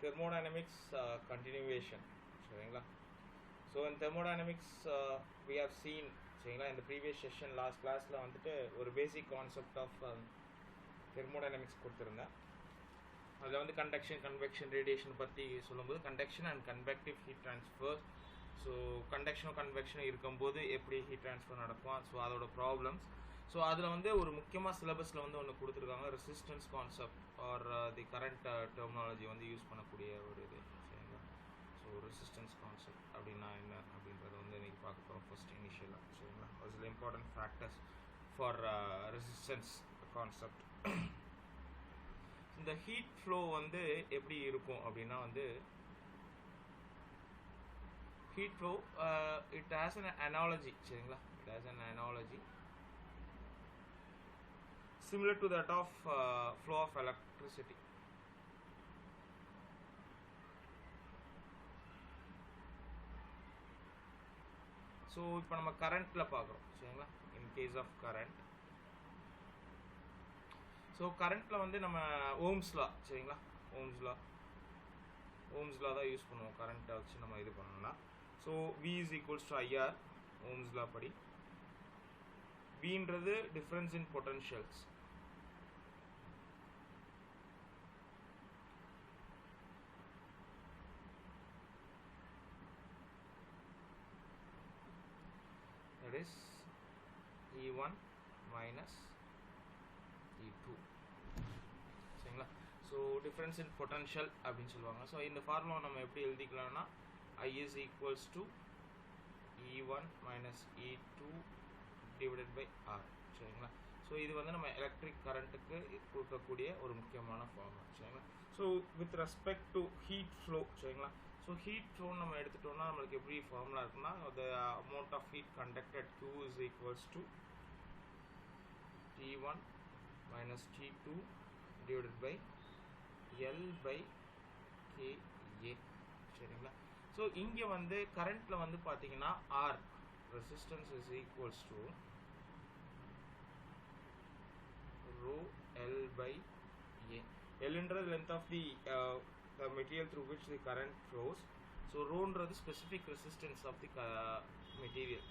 thermodynamics continuation. So in thermodynamics we have seen in the previous session last class la vandute or basic concept of thermodynamics கொடுத்திருந்தேன். அதுல வந்து conduction, convection, radiation பத்தி சொல்லும்போது conduction and convective heat transfer. So conduction convection இருக்கும்போது எப்படி heat transfer நடக்கும், so அதோட problems. So அதுல வந்து ஒரு முக்கியமா சிலபஸ்ல வந்து ஒன்னு கொடுத்திருக்காங்க, resistance concept or the current terminology வந்து யூஸ் பண்ணக்கூடிய ஒரு இது சரிங்களா. So resistance concept அப்படினா என்ன அப்படிங்கறத வந்து இன்னைக்கு பார்க்க போறோம் first initially சரிங்களா. Those are the important factors for resistance concept. இந்த heat flow வந்து எப்படி இருக்கும் அப்படினா வந்து heat flow it has an analogy சரிங்களா. It has an analogy similar to that of flow of electricity. So இப்போ நம்ம கரண்ட்ல பார்க்குறோம் சரிங்களா. In case of current, so கரண்ட்ல வந்து நம்ம ஓம்ஸ் லா சரிங்களா. ஓம்ஸ் லா தான் யூஸ் பண்ணுவோம் கரண்ட்டை வச்சு நம்ம இது பண்ணணும்னா. So V is equals to IR ohm's law படி. V ன்றது difference in potentials. That is E1 minus E2 சரிங்களா. ஸோ டிஃப்ரென்ஸ் இன் பொட்டன்ஷியல் அப்படின்னு சொல்லுவாங்க. ஸோ இந்த ஃபார்முலா நம்ம எப்படி எழுதிக்கலாம்னா I is equals to E1 minus E2 divided by R சரிங்களா. So இது வந்து நம்ம எலக்ட்ரிக் கரண்ட்டுக்கு கொடுக்கக்கூடிய ஒரு முக்கியமான ஃபார்முலா சரிங்களா. So with respect to heat flow சரிங்களா. ஸோ ஹீட் ஃப்ளோ நம்ம எடுத்துட்டோம்னா நம்மளுக்கு எப்படி ஃபார்முலா இருக்குன்னா the amount of heat conducted Q is equals to T1 minus T2 divided by L by KA சரிங்களா. ஸோ இங்கே வந்து கரண்ட்ல வந்து பார்த்தீங்கன்னா R resistance is equals to rho L by A. L ன்றது length of the material through which the current flows. So rho ன்றது specific resistance of the material.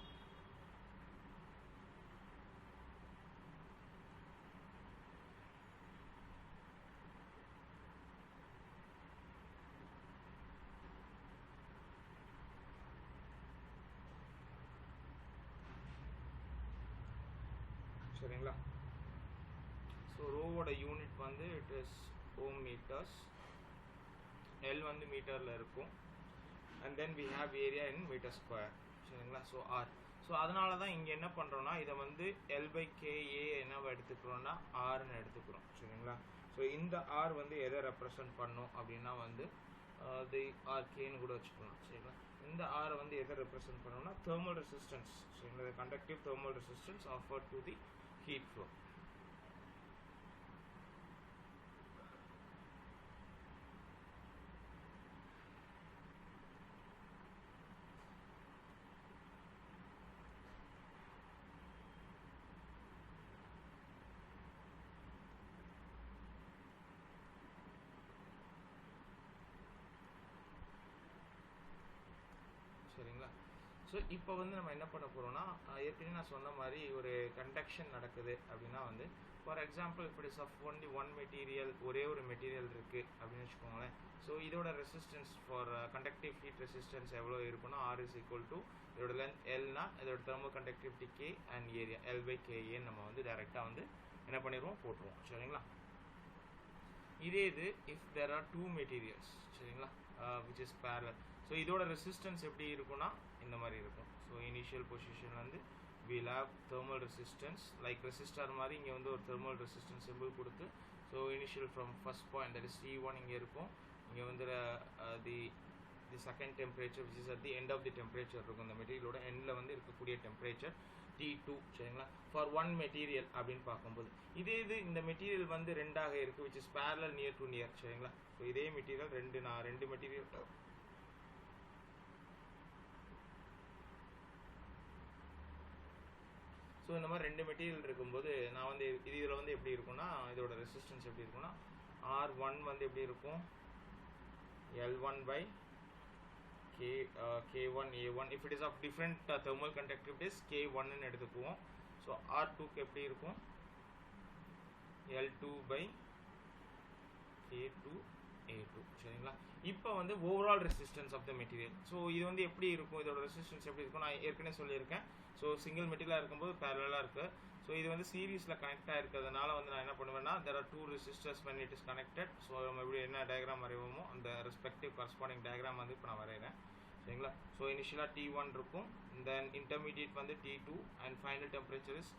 சரிங்களா. So ரோவோட யூனிட் வந்து it is ohm meters, L வந்து மீட்டரில் இருக்கும், and then we have area in meter square சரிங்களா. So R. So அதனால தான் இங்கே என்ன பண்ணுறோன்னா இதை வந்து எல் பை கேஏ என்னவா எடுத்துக்கிறோன்னா ஆர்னு எடுத்துக்கிறோம் சரிங்களா. ஸோ இந்த ஆர் வந்து எதை ரெப்ரசன்ட் பண்ணும் அப்படின்னா வந்து தி ஆர் கேன்னு கூட வச்சுக்கலாம் சரிங்களா. இந்த ஆரை வந்து எதை ரெப்ரசன்ட் பண்ணோம்னா தெர்மல் ரெசிஸ்டன்ஸ் சரிங்களா. Conductive thermal resistance offer to the heat flow. சரிங்களா. ஸோ இப்போ வந்து நம்ம என்ன பண்ண போகிறோம்னா ஏற்கனவே நான் சொன்ன மாதிரி ஒரு கண்டக்ஷன் நடக்குது அப்படின்னா வந்து ஃபார் எக்ஸாம்பிள் இப்படி சஃப் ஒன்லி ஒன் மெட்டீரியல், ஒரே ஒரு மெட்டீரியல் இருக்குது அப்படின்னு வச்சுக்கோங்களேன். ஸோ இதோட resistance for conductive heat resistance எவ்வளோ இருக்குன்னா R is equal to இதோட லென்த் எல்னா இதோட thermo conductivity K and area L by கேஏன்னு நம்ம வந்து டைரெக்டாக வந்து என்ன பண்ணிடுவோம் போட்டுருவோம் சரிங்களா. இதே இது if there are two materials சரிங்களா விச் இஸ் பேரலல். ஸோ இதோட ரெசிஸ்டன்ஸ் எப்படி இருக்குன்னா இந்த மாதிரி இருக்கும். ஸோ இனிஷியல் பொசிஷன் வந்து we'll have thermal resistance like resistor மாதிரி இங்கே வந்து ஒரு thermal resistance symbol கொடுத்து so initial from first point that is T1 இங்கே இருக்கும். இங்கே வந்து the second temperature which is at the end of the temperature இருக்கும். இந்த மெட்டீரியலோட எண்டில் வந்து இருக்கக்கூடிய டெம்பரேச்சர் T2 சரிங்களா ஃபார் ஒன் மெட்டீரியல் அப்படின்னு பார்க்கும்போது. இதே இது இந்த மெட்டீரியல் வந்து ரெண்டாக இருக்குது which is parallel near to near சரிங்களா. ஸோ இதே மெட்டீரியல் ரெண்டு மெட்டீரியல் ஸோ இந்த மாதிரி ரெண்டு மெட்டீரியல் இருக்கும்போது நான் வந்து இதில் வந்து எப்படி இருக்கும்னா இதோட ரெசிஸ்டன்ஸ் எப்படி இருக்கும்னா R1 வந்து எப்படி இருக்கும் L1 by K1 A1. If it is of different thermal conductivities, K1 ன்னு எடுத்துக்குவோம். ஸோ R2க்கு எப்படி இருக்கும்? L2 by K2 A2. சரிங்களா? இப்போ வந்து overall resistance of the material. So இது வந்து எப்படி இருக்கும், இதோட ரெசிஸ்டன்ஸ் எப்படி இருக்கும் நான் ஏற்கனவே சொல்லியிருக்கேன். ஸோ சிங்கிள் மெட்டீரியலாக இருக்கும்போது பேரலாக இருக்குது. ஸோ இது வந்து சீரீஸில் கனெக்டாக இருக்கிறதுனால வந்து நான் என்ன பண்ணுவேன்னா, there are two resistors when it is connected. So நம்ம எப்படி என்ன டயக்ராம் வரைவோமோ அந்த ரெஸ்பெக்டிவ் கரஸ்பாண்டிங் டயக்ராம் வந்து இப்போ நான் வரைகிறேன். சரிங்களா? ஸோ இனிஷியலாக T1 இருக்கும், தென் இன்டர்மீடியட் வந்து T2 and final temperature is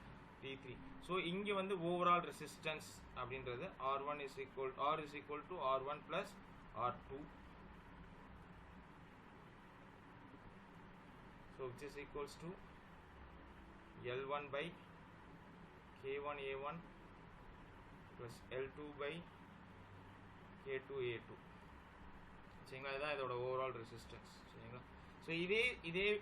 T3. So இங்கே வந்து ஓவரால் ரெசிஸ்டன்ஸ் அப்படின்றது R1 is equal to R1 plus R2. So which is equals to L1 by K1 A1 plus L2 by K2 A2. சரிங்களா? இதுதான் இதோட overall resistance. சரிங்களா? So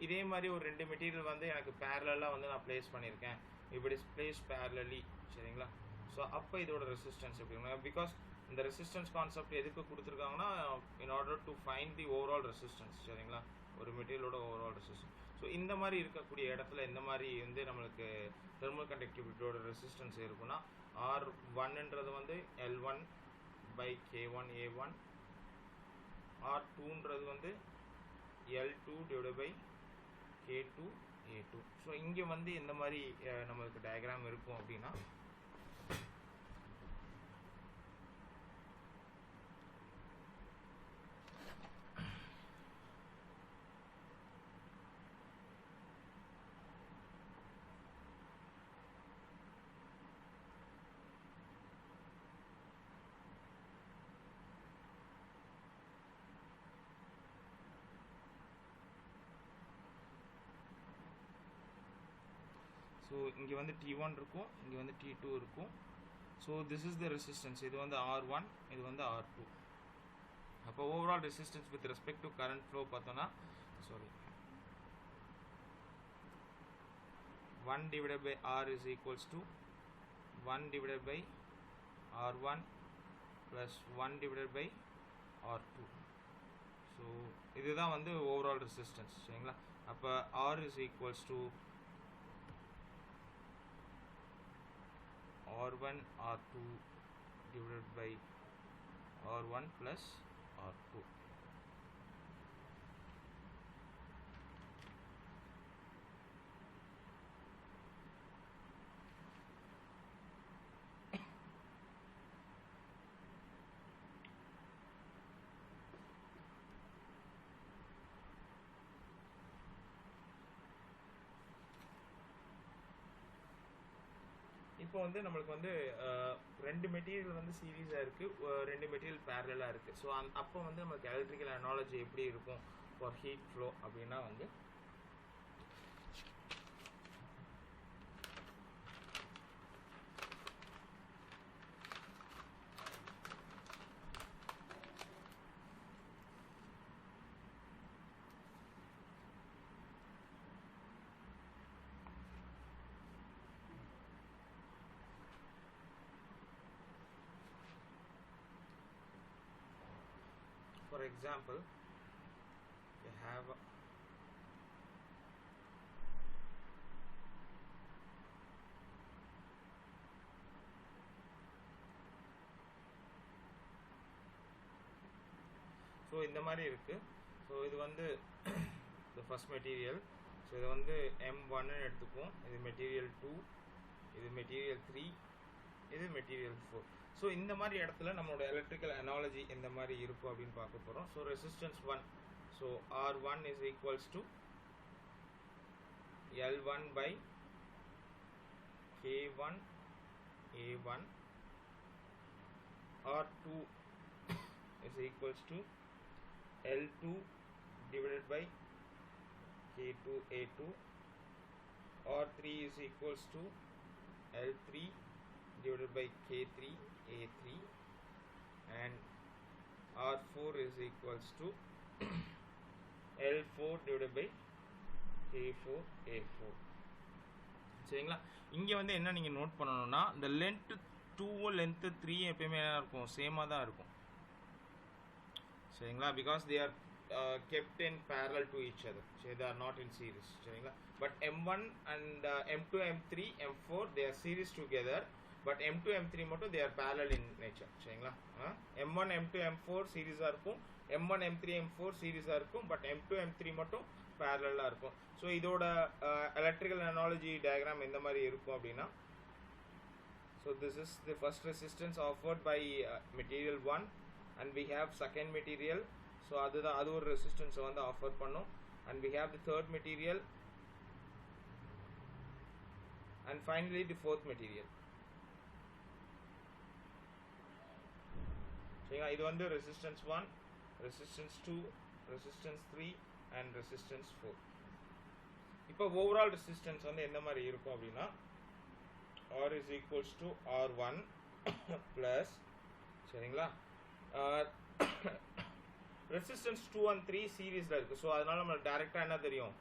இதே மாதிரி ஒரு ரெண்டு மெட்டீரியல் வந்து எனக்கு பேரலாக வந்து நான் பிளேஸ் பண்ணியிருக்கேன். if it is placed parallelly. சரிங்களா? ஸோ அப்போ இதோட ரெசிஸ்டன்ஸ் எப்படி, பிகாஸ் இந்த ரெசிஸ்டன்ஸ் கான்செப்ட் எதுக்கு கொடுத்துருக்காங்கன்னா in order to find the overall resistance. சரிங்களா? ஒரு மெட்டீரியலோட ஓவரால் ரெசிஸ்டன்ஸ். ஸோ இந்த மாதிரி இருக்கக்கூடிய இடத்துல இந்த மாதிரி வந்து நம்மளுக்கு தெர்மல் கண்டக்டிவிட்டியோட ரெசிஸ்டன்ஸ் இருக்குன்னா R1ன்றது வந்து L1 by K1 A1, R2ன்றது வந்து L2 divided by K2 A2. So இங்கே வந்து இந்த மாதிரி நம்மளுக்கு டயக்ராம் இருக்கும் அப்படின்னா ஸோ இங்கே வந்து T1 இருக்கும், இங்கே வந்து T2 இருக்கும். So this is the resistance. இது வந்து R1, இது வந்து R2. அப்போ overall resistance with respect to current flow பார்த்தோன்னா, sorry, 1 divided by R is equals to 1 divided by R1 plus 1 divided by R2. So இதுதான் வந்து ஓவரால் ரெசிஸ்டன்ஸ். சரிங்களா? அப்போ R is equals to R1 R2 divided by R1 plus R2. இப்போ வந்து நம்மளுக்கு வந்து ரெண்டு மெட்டீரியல் வந்து சீரீஸாக இருக்குது, ரெண்டு மெட்டீரியல் பேரலாக இருக்குது. ஸோ அப்போ வந்து நமக்கு எலக்ட்ரிக்கல் அனாலஜி எப்படி இருக்கும் ஃபார் ஹீட் ஃப்ளோ அப்படின்னா வந்து for example we have so இந்த மாதிரி இருக்குது. ஸோ இது வந்து the first material. ஸோ இது வந்து M1 எடுத்துக்குவோம், இது மெட்டீரியல் 2, இது மெட்டீரியல் 3, இது மெட்டீரியல் 4. ஸோ இந்த மாதிரி இடத்துல நம்மளோட எலக்ட்ரிக்கல் அனாலஜி எந்த மாதிரி இருக்கும் அப்படின்னு பார்க்க போகிறோம். So resistance 1, so R1 is equals to L1 by K1 A1, R2 is equals to L2 divided by K2 A2, R3 is equals to L3 divided by K3 A3, and R4 is equals to L4 divided by K4 A4. சரிங்களா? இங்கே வந்து என்ன நீங்கள் note பண்ணணும்னா, இந்த length 2 length 3 எப்பயுமே என்ன இருக்கும், சேமாக தான் இருக்கும். சரிங்களா, because they are kept in parallel to each other, so they are not in series, சரிங்களா. but M1 and M2 M3 M4 they are series together, but M2 M3 மட்டும் they are parallel in nature, சரிங்களா. M1 M2 M4 series ஆ இருக்கும், M1 M3 M4 series ஆ இருக்கும், but M2 M3 மட்டும் parallel ஆ இருக்கும். So இதோட electrical analogy diagram எந்த மாதிரி இருக்கும் அப்படின்னா, so this is the first resistance offered by material 1 and we have second material, so அதுதான் அது ஒரு resistance வந்து ஆஃபர் பண்ணும், and we have the third material and finally the fourth material. சரிங்களா, இது வந்து resistance 1, resistance 2, resistance 3 and resistance 4. இப்போ overall resistance வந்து எந்த மாதிரி இருக்கும் அப்படின்னா, R is equals to R1 plus, சரிங்களா, resistance 2 and 3 சீரீஸ்ல இருக்கு. ஸோ அதனால நம்மளுக்கு டைரக்டா என்ன தெரியும்,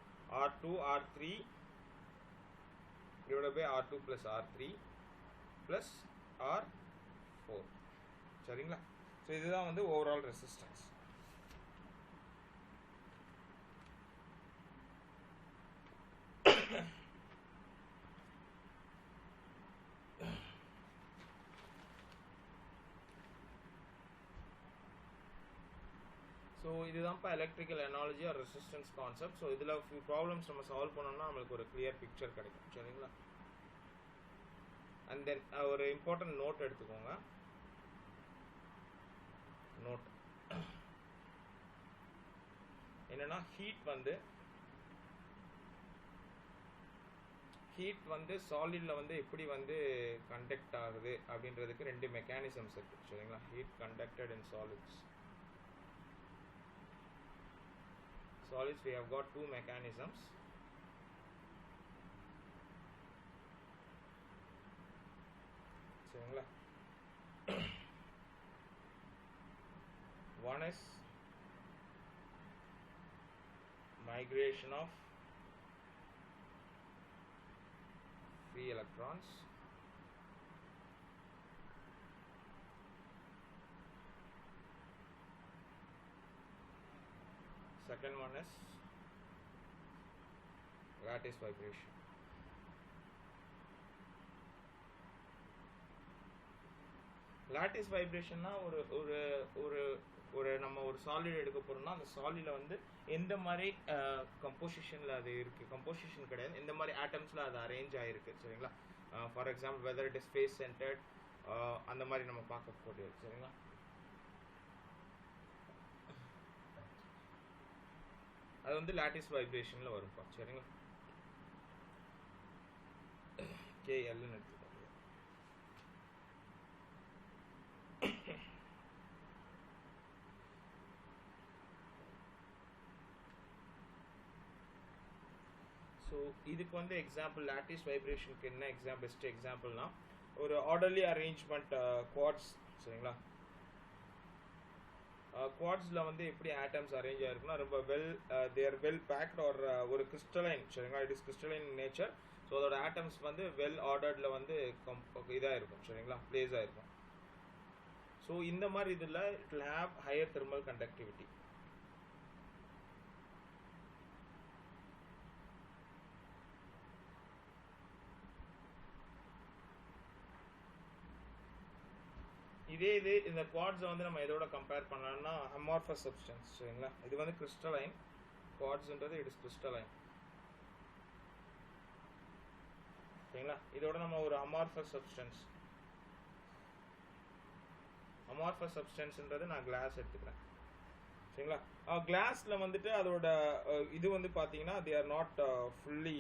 R2 R3 divided by R2 plus R3 plus R4, சரிங்களா. ஸோ இதுதான் வந்து ஓவரால் ரெசிஸ்டன்ஸ். ஸோ இதுதான் இப்போ electrical analogy or resistance concept. So இதில் ஃபியூ ப்ராப்ளம்ஸ் நம்ம சால்வ் பண்ணோம்னா நம்மளுக்கு ஒரு கிளியர் பிக்சர் கிடைக்கும், சரிங்களா. அண்ட் தென் ஒரு இம்பார்ட்டன்ட் நோட் எடுத்துக்கோங்க. நோட் என்னன்னா, ஹீட் வந்து சாலிட்ல வந்து எப்படி வந்து கண்டக்ட் ஆகுது அப்படின்றதுக்கு ரெண்டு மெக்கானிசம்ஸ் இருக்கு, சரிங்களா. Heat conducted in solids. Solids we have got two mechanisms. சரிங்களா. One is migration of free electrons. Second one is lattice vibration. lattice vibration னா ஒரு நம்ம ஒரு சாலிட் எடுக்க போறோம்னா அந்த சாலிட்ல வந்து எந்த மாதிரி கம்போசிஷன்ல அது இருக்கு, கம்போசிஷன் கிடையாது, எந்த மாதிரி ஆட்டம்ஸ்ல அது அரேஞ்ச் ஆயிருக்கு, சரிங்களா. For example whether it is face centred, அந்த மாதிரி நம்ம பார்க்க போறது, சரிங்களா. அது வந்து lattice vibrationல வரும், சரிங்களா. KL ன்னு எடுத்துக்கோங்க. ஸோ இதுக்கு வந்து எக்ஸாம்பிள் lattice vibrationக்கு என்ன எக்ஸாம்பிள், பெஸ்ட் எக்ஸாம்பிள்னா ஒரு ஆர்டர்லி அரேஞ்ச்மெண்ட் குவார்ட்ஸ், சரிங்களா. குவார்ட்ஸ்ல வந்து எப்படி ஆட்டம்ஸ் அரேஞ்ச் ஆயிருக்குன்னா ரொம்ப தேர் வெல் பேக்ட் ஒரு கிறிஸ்டலைன், சரிங்களா. It is crystalline in nature. So அதோட ஆட்டம்ஸ் வந்து வெல் ஆர்டர்ட்ல வந்து இதாக இருக்கும், சரிங்களா, பிளேஸ் ஆயிருக்கும். ஸோ இந்த மாதிரி இதில் it will have higher thermal conductivity. இதே இந்த குவார்ட்ஸை வந்து நம்ம இதோட கம்பேர் பண்ணலாம்னா அமார்ஃபஸ் சப்ஸ்டன்ஸ், சரிங்களா. இது வந்து கிறிஸ்டலைன், குவார்ட்ஸ்ன்றது இட் இஸ் கிறிஸ்டலைன், சரிங்களா. இதோட நம்ம ஒரு அமார்ஃபஸ் சப்ஸ்டன்ஸ்ன்றது நான் கிளாஸ் எடுத்துக்கிறேன், சரிங்களா. கிளாஸ்ல வந்துட்டு அதோட இது வந்து பார்த்தீங்கன்னா they are not fully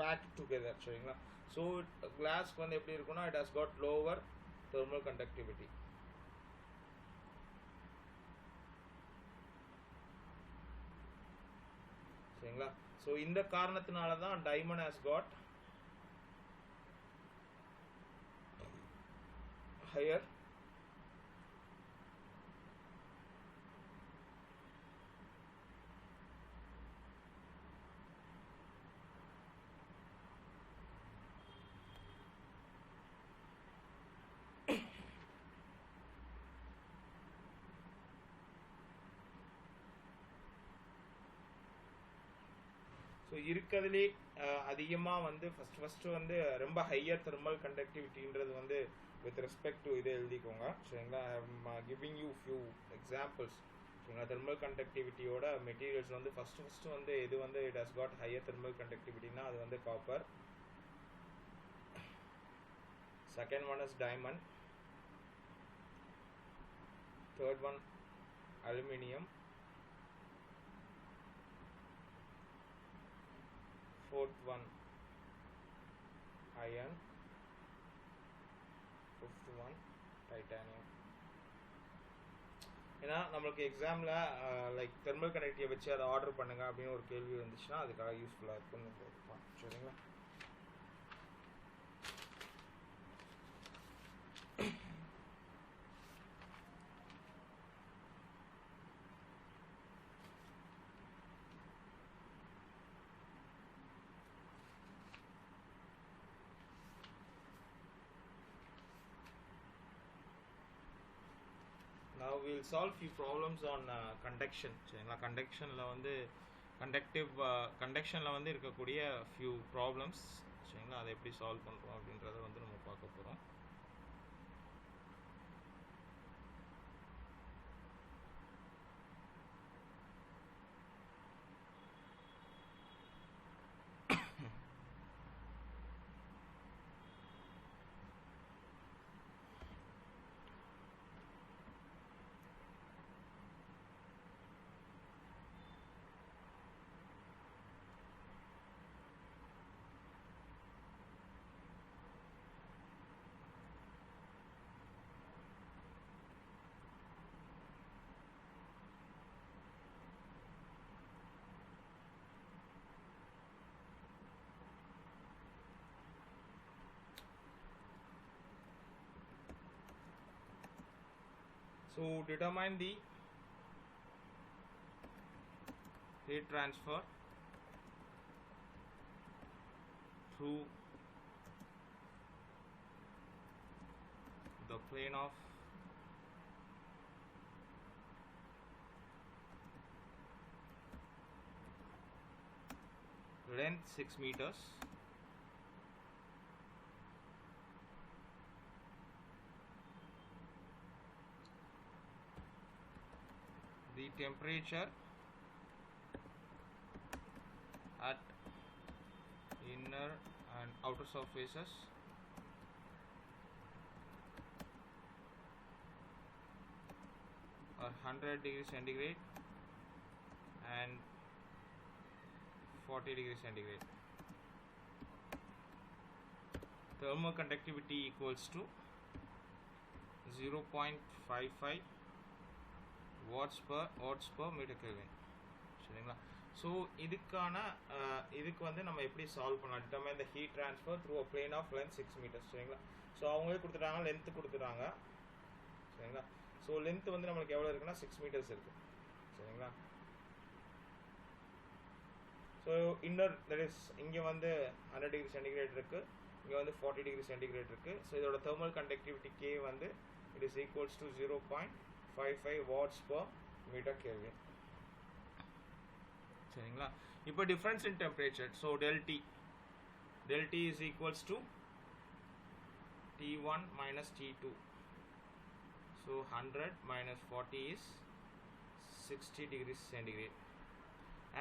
packed together, சரிங்களா. ஸோ கிளாஸ்க்கு வந்து எப்படி இருக்குன்னா it has got lower thermal conductivity. சரிங்களா. ஸோ இந்த காரணத்தினால தான் diamond has got higher so இருக்கிறதுலே அதிகமாக வந்து ஃபஸ்ட்டு வந்து ரொம்ப ஹையர் தெர்மல் கண்டக்டிவிட்டின்றது வந்து வித் ரெஸ்பெக்ட் டு இதை எழுதிக்கோங்க. சரிங்களா? Giving you few examples. சரிங்களா? தெர்மல் கண்டக்டிவிட்டியோட மெட்டீரியல்ஸ் வந்து ஃபஸ்ட்டு வந்து இது வந்து it has got higher thermal கண்டக்டிவிட்டினா அது வந்து copper. Second one is diamond. Third one aluminium. fourth one iron. fifth one titanium. ஏன்னா நம்மளுக்கு எக்ஸாமில் லைக் தெர்மல் கண்டக்டிவிட்டியை வச்சு அதை ஆர்டர் பண்ணுங்க அப்படின்னு ஒரு கேள்வி வந்துச்சுன்னா அதுக்காக யூஸ்ஃபுல்லாக இருக்குன்னு சொல்லியிருப்பான். சரிங்களா? Now we will solve few problems on conduction. சரிங்களா? கண்டக்ஷனில் வந்து இருக்கக்கூடிய few problems. சரிங்களா? அதை எப்படி சால்வ் பண்ணுறோம் அப்படின்றத வந்து நம்ம பார்க்க போகிறோம். So determine the heat transfer through the plane of length 6 meters the temperature at inner and outer surfaces are 100 degrees centigrade and 40 degrees centigrade. Thermal conductivity equals to 0.55 watts per meter Kelvin. சரிங்களா? So இதுக்கு வந்து நம்ம எப்படி solve பண்ணலாம்? Determine the heat transfer through a plane of length 6 metres. சரிங்களா? So அவங்களே கொடுத்துட்டாங்க, length கொடுத்துட்டாங்க. சரிங்களா? ஸோ லென்த் வந்து நம்மளுக்கு எவ்வளோ இருக்குன்னா 6 மீட்டர்ஸ் இருக்குது. சரிங்களா? ஸோ இன்னர் தட் இஸ் இங்கே வந்து 100 டிகிரி சென்டிகிரேட் இருக்குது, இங்கே வந்து 40 டிகிரி சென்டிகிரேட் இருக்குது. ஸோ இதோட தெர்மல் கண்டக்டிவிட்டி கே வந்து it is equals to 0.55 watts per meter Kelvin. சரிங்களா? இப்போ difference in temperature. So del T is equals to T1 minus T2. So 100 minus 40 is 60 degrees centigrade.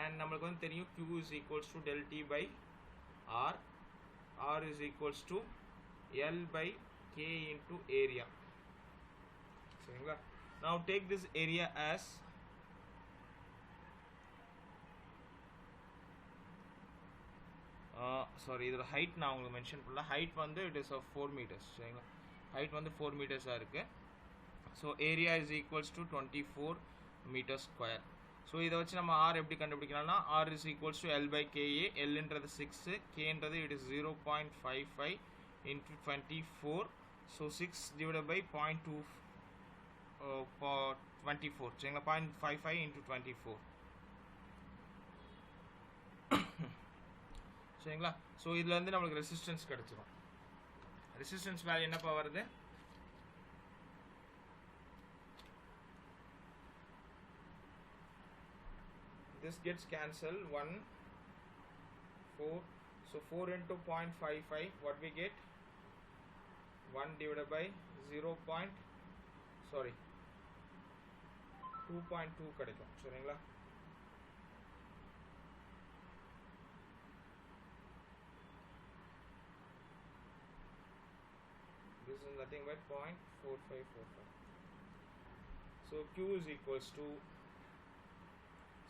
And நம்மளுக்கு வந்து தெரியும் Q is equals to del T by R. R is equals to L by K into area. சரிங்களா? Now take this area as sorry, இதோட height நான் உங்களுக்கு mention பண்ணல. Height வந்து it is of 4 meters. சரிங்களா? ஹைட் வந்து 4 மீட்டர்ஸாக இருக்குது. So area is equals to 24 meter square. So இதை வச்சு நம்ம ஆர் எப்படி கண்டுபிடிக்கலாம்னா R is equals to L by K A. எல்ன்றது 6, கேன்றது it is 0.55 into 24. So 6 divide by 0.24. சரிங்களா? 0.55 இன்ட்டு 24. சரிங்களா? ஸோ இதில் வந்து நம்மளுக்கு ரெசிஸ்டன்ஸ் கிடச்சிடும். ரெசிஸ்டன்ஸ் வேல்யூ என்னப்பா வருது? This gets cancelled. 1 4. So 4 into 0.55, what we get? 1 divided by 0. 2.2 கிடைக்கும் சரிங்களா. This is nothing but 0.4545. So Q is equals to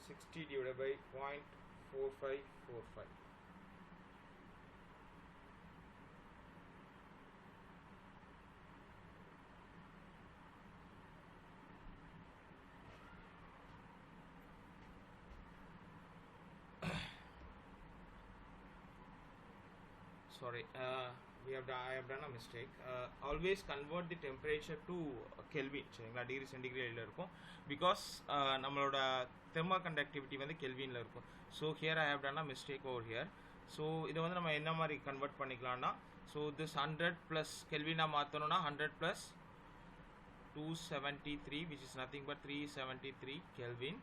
60 divided by 0.4545. Sorry, I have done a mistake. Always convert the temperature to Kelvin சரிங்களா. Degree சென்டிகிரேடில் இருக்கும் because நம்மளோட thermo conductivity வந்து கெல்வினில் இருக்கும். So here I have done a mistake over here. So இதை வந்து நம்ம என்ன மாதிரி கன்வெர்ட் பண்ணிக்கலாம்னா, ஸோ திஸ் 100 ப்ளஸ் கெல்வினாக மாற்றணும்னா 100 plus 273 which is nothing but 373 Kelvin.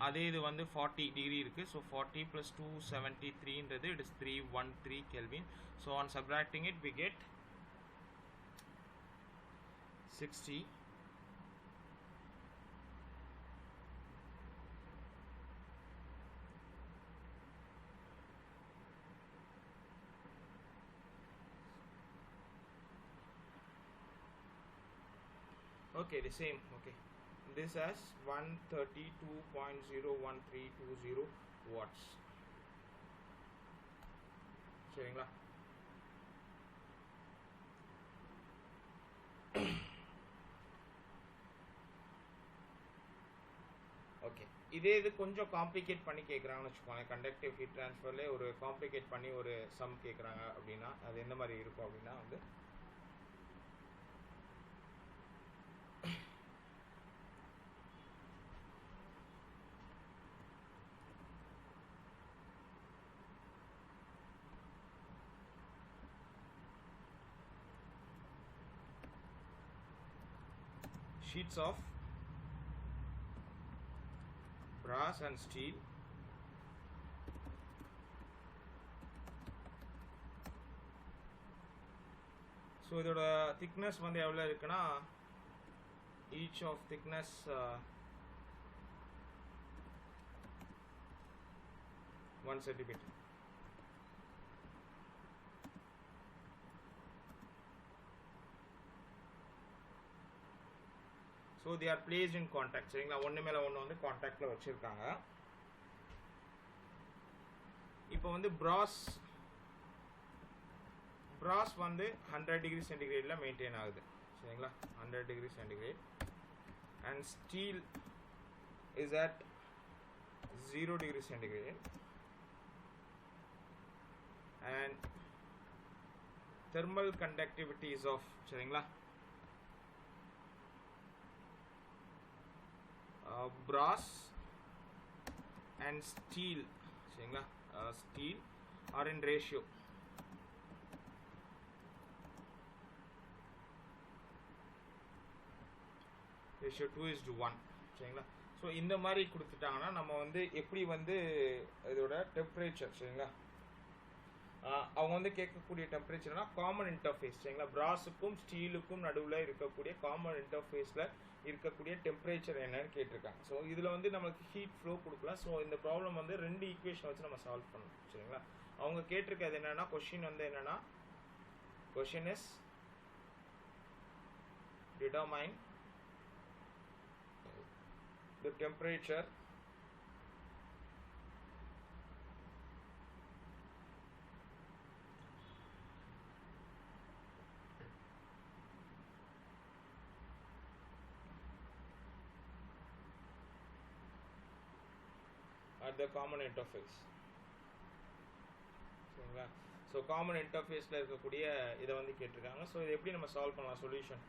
அதே இது வந்து 40 டிகிரி இருக்குது. ஸோ 40 ப்ளஸ் 273ன்றது it is 313 kelvin. So on subtracting it we get 60. Okay, the same. Okay, this has 132.01320 watts சரிங்களா. ஓகே, இதே இது கொஞ்சம் காம்ப்ளிகேட் பண்ணி கேட்குறாங்கன்னு வச்சுக்கோங்களேன். கண்டக்டிவ் ஹீட் ட்ரான்ஸ்ஃபர்லேயே ஒரு காம்ப்ளிகேட் பண்ணி ஒரு சம் கேட்குறாங்க அப்படின்னா அது எந்த மாதிரி இருக்கும் அப்படின்னா வந்து sheets of brass and steel so இதோட thickness வந்து எவ்வளவு இருக்குன்னா each of thickness 1 centimeter. So they are placed in contact சரிங்களா. ஒன்று மேலே ஒன்று வந்து கான்டாக்டில் வச்சுருக்காங்க. இப்போ வந்து brass வந்து 100 டிகிரி சென்டிகிரேடில் மெயின்டைன் ஆகுது சரிங்களா. 100 degree centigrade and steel is at 0 degree centigrade and thermal conductivity is of சரிங்களா. Brass and steel சரிங்களா. Steel are in ratio ratio 2:1 சரிங்களா. ஸோ இந்த மாதிரி கொடுத்துட்டாங்கன்னா நம்ம வந்து எப்படி வந்து இதோட டெம்பரேச்சர் சரிங்களா, அவங்க வந்து கேட்கக்கூடிய டெம்பரேச்சர்னா காமன் இன்டர்ஃபேஸ் சரிங்களா. பிராஸுக்கும் ஸ்டீலுக்கும் நடுவில் இருக்கக்கூடிய காமன் இன்டர்ஃபேஸில் இருக்கக்கூடிய டெம்பரேச்சர் என்னன்னு கேட்டிருக்காங்க. ஸோ இதில் வந்து நம்மளுக்கு ஹீட் ஃப்ளோ கொடுக்கலாம். ஸோ இந்த ப்ராப்ளம் வந்து 2 ஈக்குவேஷன் வச்சு நம்ம சால்வ் பண்ணணும் சரிங்களா. அவங்க கேட்டிருக்கிறது என்னன்னா, கொஷின் வந்து என்னன்னா, question is determine the temperature at the common interface சரிங்களா. ஸோ காமன் இன்டர்ஃபேஸில் இருக்கக்கூடிய இதை வந்து கேட்டிருக்காங்க. ஸோ இதை எப்படி நம்ம சால்வ் பண்ணலாம் சொல்யூஷன்?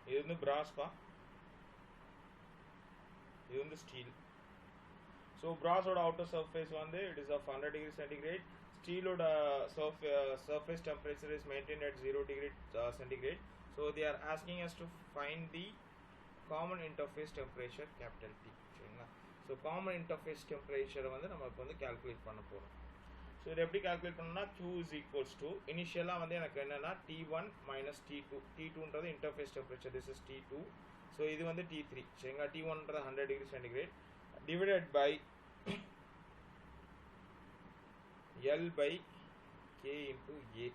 இது வந்து பிராஸ்பா, இது வந்து steel. So brass oda outer surface வந்து it is of 100 degree centigrade. Steel oda surface temperature is maintained at 0 degree centigrade. So they are asking us to find the common interface temperature capital T. சரிங்களா? So common interface temperature வந்து நம்ம இப்போ வந்து calculate பண்ண போறோம். So இதை எப்படி calculate பண்ணணும்னா Q is equals to initially வந்து எனக்கு என்னன்னா T1 minus T2. T2ன்றது interface temperature. This is T2. So இது வந்து T3. சரிங்களா? T1ன்றது 100 degree centigrade divided by L by K into A.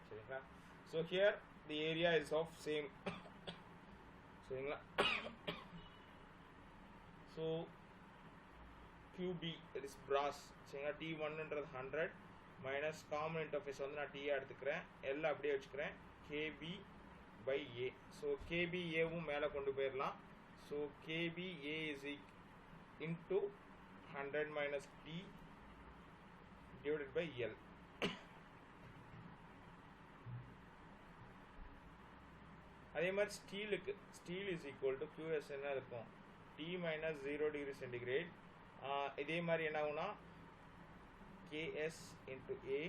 சரிங்களா? So here the area is of same. சரிங்களா? So QB, that is brass. சரிங்களா? T1 ன்றது 100 minus common interface வந்து நான் T எடுத்துக்கிறேன், L அப்படியே வச்சுக்கிறேன், KB by A. So KB A வும் மேலே கொண்டு போயிடலாம். So KB A is into 100 minus T divided by L. அதே மாதிரி ஸ்டீலுக்கு steel is equal to QS என்ன இருக்கும், T minus 0 degree centigrade. இதே மாதிரி என்ன ஆகும்னா KS into A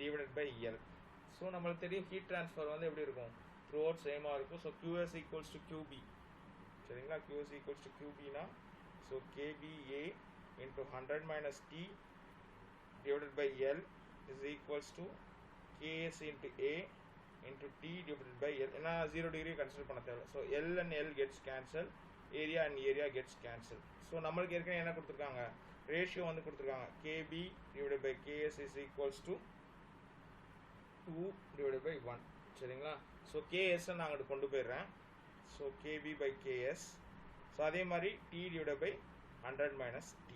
divided by L. So நம்மளுக்கு தெரியும் ஹீட் ட்ரான்ஸ்ஃபர் வந்து எப்படி இருக்கும், த்ரூ அவுட் சேமாக இருக்கும். So QS equals to QB. சரிங்களா? QS equals to QBனா so KBA into 100 minus T divided by L is equals to KS into A into T divided by L. ஏன்னா 0 degree consider பண்ண தேவை. So L and L gets cancelled, area and area gets cancelled. So நம்மளுக்கு ஏற்கனவே என்ன கொடுத்துருக்காங்க, ratio வந்து கொடுத்துருக்காங்க, KB divided by KS is equals to 2 divided by 1. சரிங்களா? ஸோ KS நான் அங்கிட்டு கொண்டு போயிடுறேன். So KB by KS. So அதே மாதிரி T divided by 100 minus T.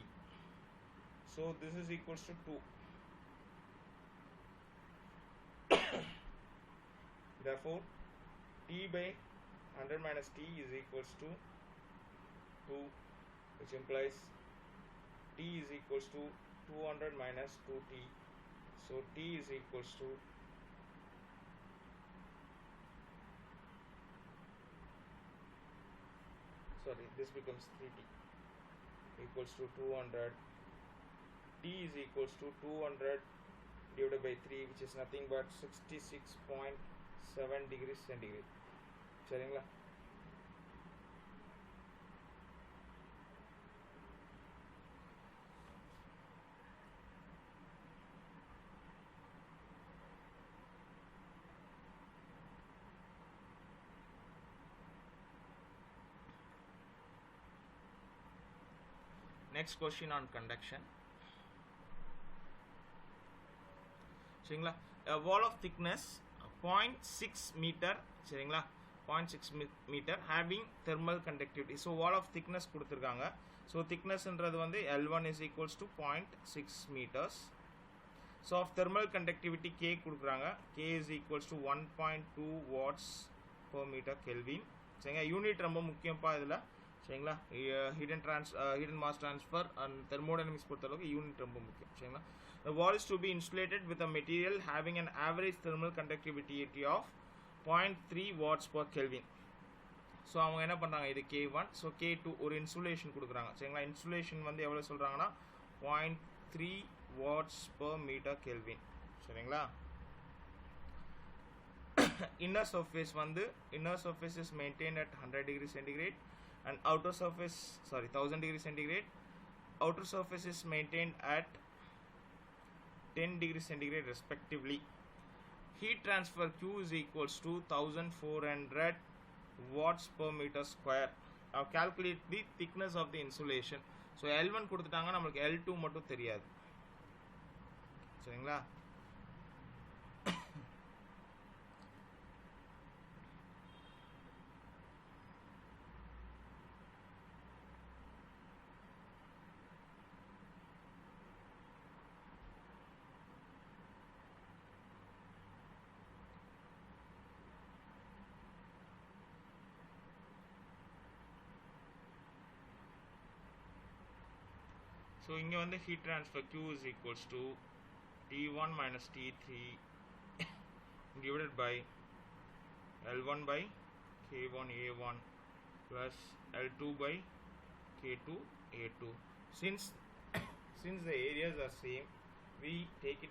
So this is equals to 2. Therefore T by 100 minus T is equals to 2, which implies T is equals to 200 minus 2T. So T is equals to this becomes 3T equals to 200. T is equals to 200 divided by 3, which is nothing but 66.7 degrees centigrade. சரிங்களா? Next question on conduction. சரிங்களா? A wall of thickness 0.6 meter. சரிங்களா? 0.6 meter having thermal conductivity. So wall of thickness கொடுத்துருக்காங்க. So thickness ன்றது வந்து L1 is equals to 0.6 meters. So of thermal conductivity K கொடுக்குறாங்க. K is equals to 1.2 watts per meter Kelvin. சரிங்களா? Unit ரொம்ப முக்கியம்ப்பா இதில். சரிங்களா? hidden mass transfer and thermodynamics பொறுத்தளவுக்கு unit ரொம்ப முக்கியம். சரிங்களா? The wall is to be insulated with a material having an average thermal conductivity of 0.3 watts per Kelvin. So அவங்க என்ன பண்ணுறாங்க, இது K1. ஸோ K2 ஒரு இன்சுலேஷன் கொடுக்குறாங்க. சரிங்களா? இன்சுலேஷன் வந்து எவ்வளோ சொல்கிறாங்கன்னா 0.3 watts per meter Kelvin. சரிங்களா? inner surface வந்து inner surface is maintained at 100 degree centigrade and outer surface 1000 degree centigrade. Outer surface is maintained at 10 degree centigrade respectively. Heat transfer Q is equals to 1400 watts per meter square. Now calculate the thickness of the insulation. So L1 கொடுத்துட்டாங்க, நமக்கு L2 மட்டும் தெரியாது. சரிங்களா? So இங்க வந்து heat transfer Q is equals to T1 minus T3 divided by L1 by K1 A1 plus L2 by K2 A2. since since the areas are same, we take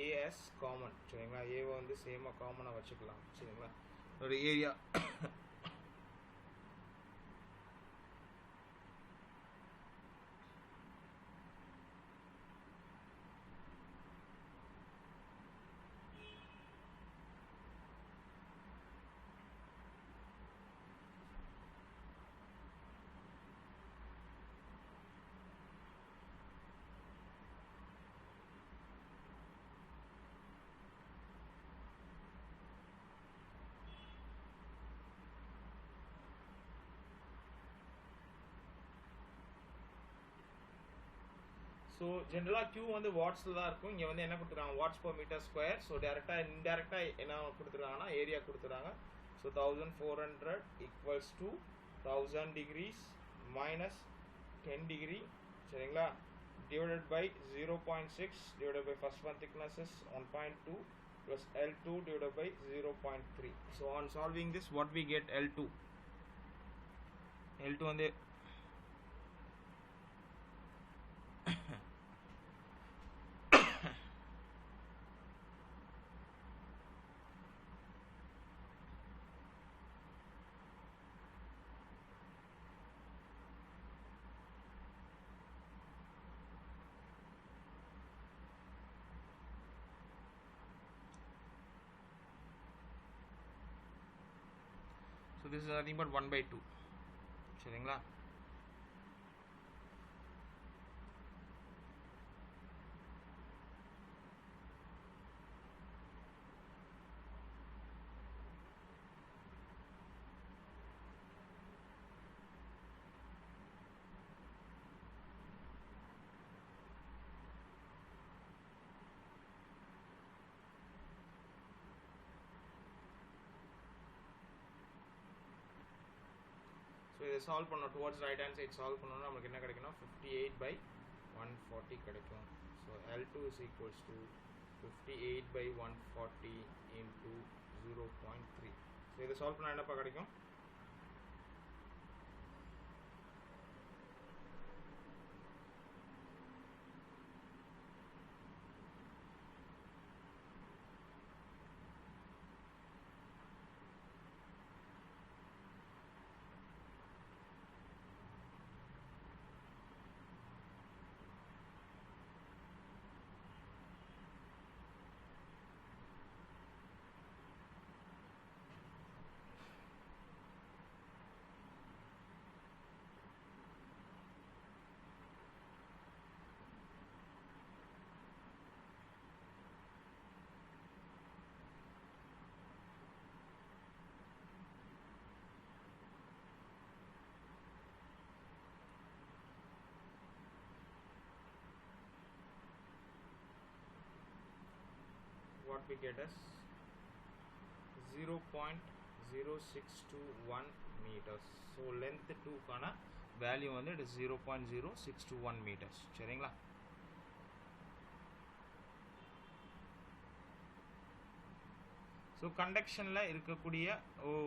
A as common. சரிங்களா, A வந்து சேமாக காமனாக வச்சுக்கலாம். சரிங்களா, ஒரு area so ஜென்ரலாக Q வந்து வாட்ஸில் தான் இருக்கும். இங்கே வந்து என்ன கொடுத்துருக்காங்க, watts per metre square. So டேரெக்டாக இன்டெரக்டாக என்ன கொடுத்துருக்காங்கன்னா ஏரியா கொடுத்துருக்காங்க. So 1400 equals to 1000 degrees minus 10 degree. சரிங்களா, divided by 0.6 divided by first one thickness is 1.2 plus L2 divided by 0.3. So on solving this, what we get L2 வந்து so this is nothing but 1/2. சரிங்களா, so இதை solve பண்ணோம். Towards right hand side solve பண்ணோம்னா நமக்கு என்ன கிடைக்கும்னா 58/140 கிடைக்கும். So L2 is equals to 58/140 into 0.3. So இதை சால்வ் பண்ணால் என்னப்பா கிடைக்கும், what we get is 0.0621 meters. So length 2 கான வேல்யூ வந்து it is 0.0621 meters. சரிங்களா, ஸோ கண்டக்ஷனில் இருக்கக்கூடிய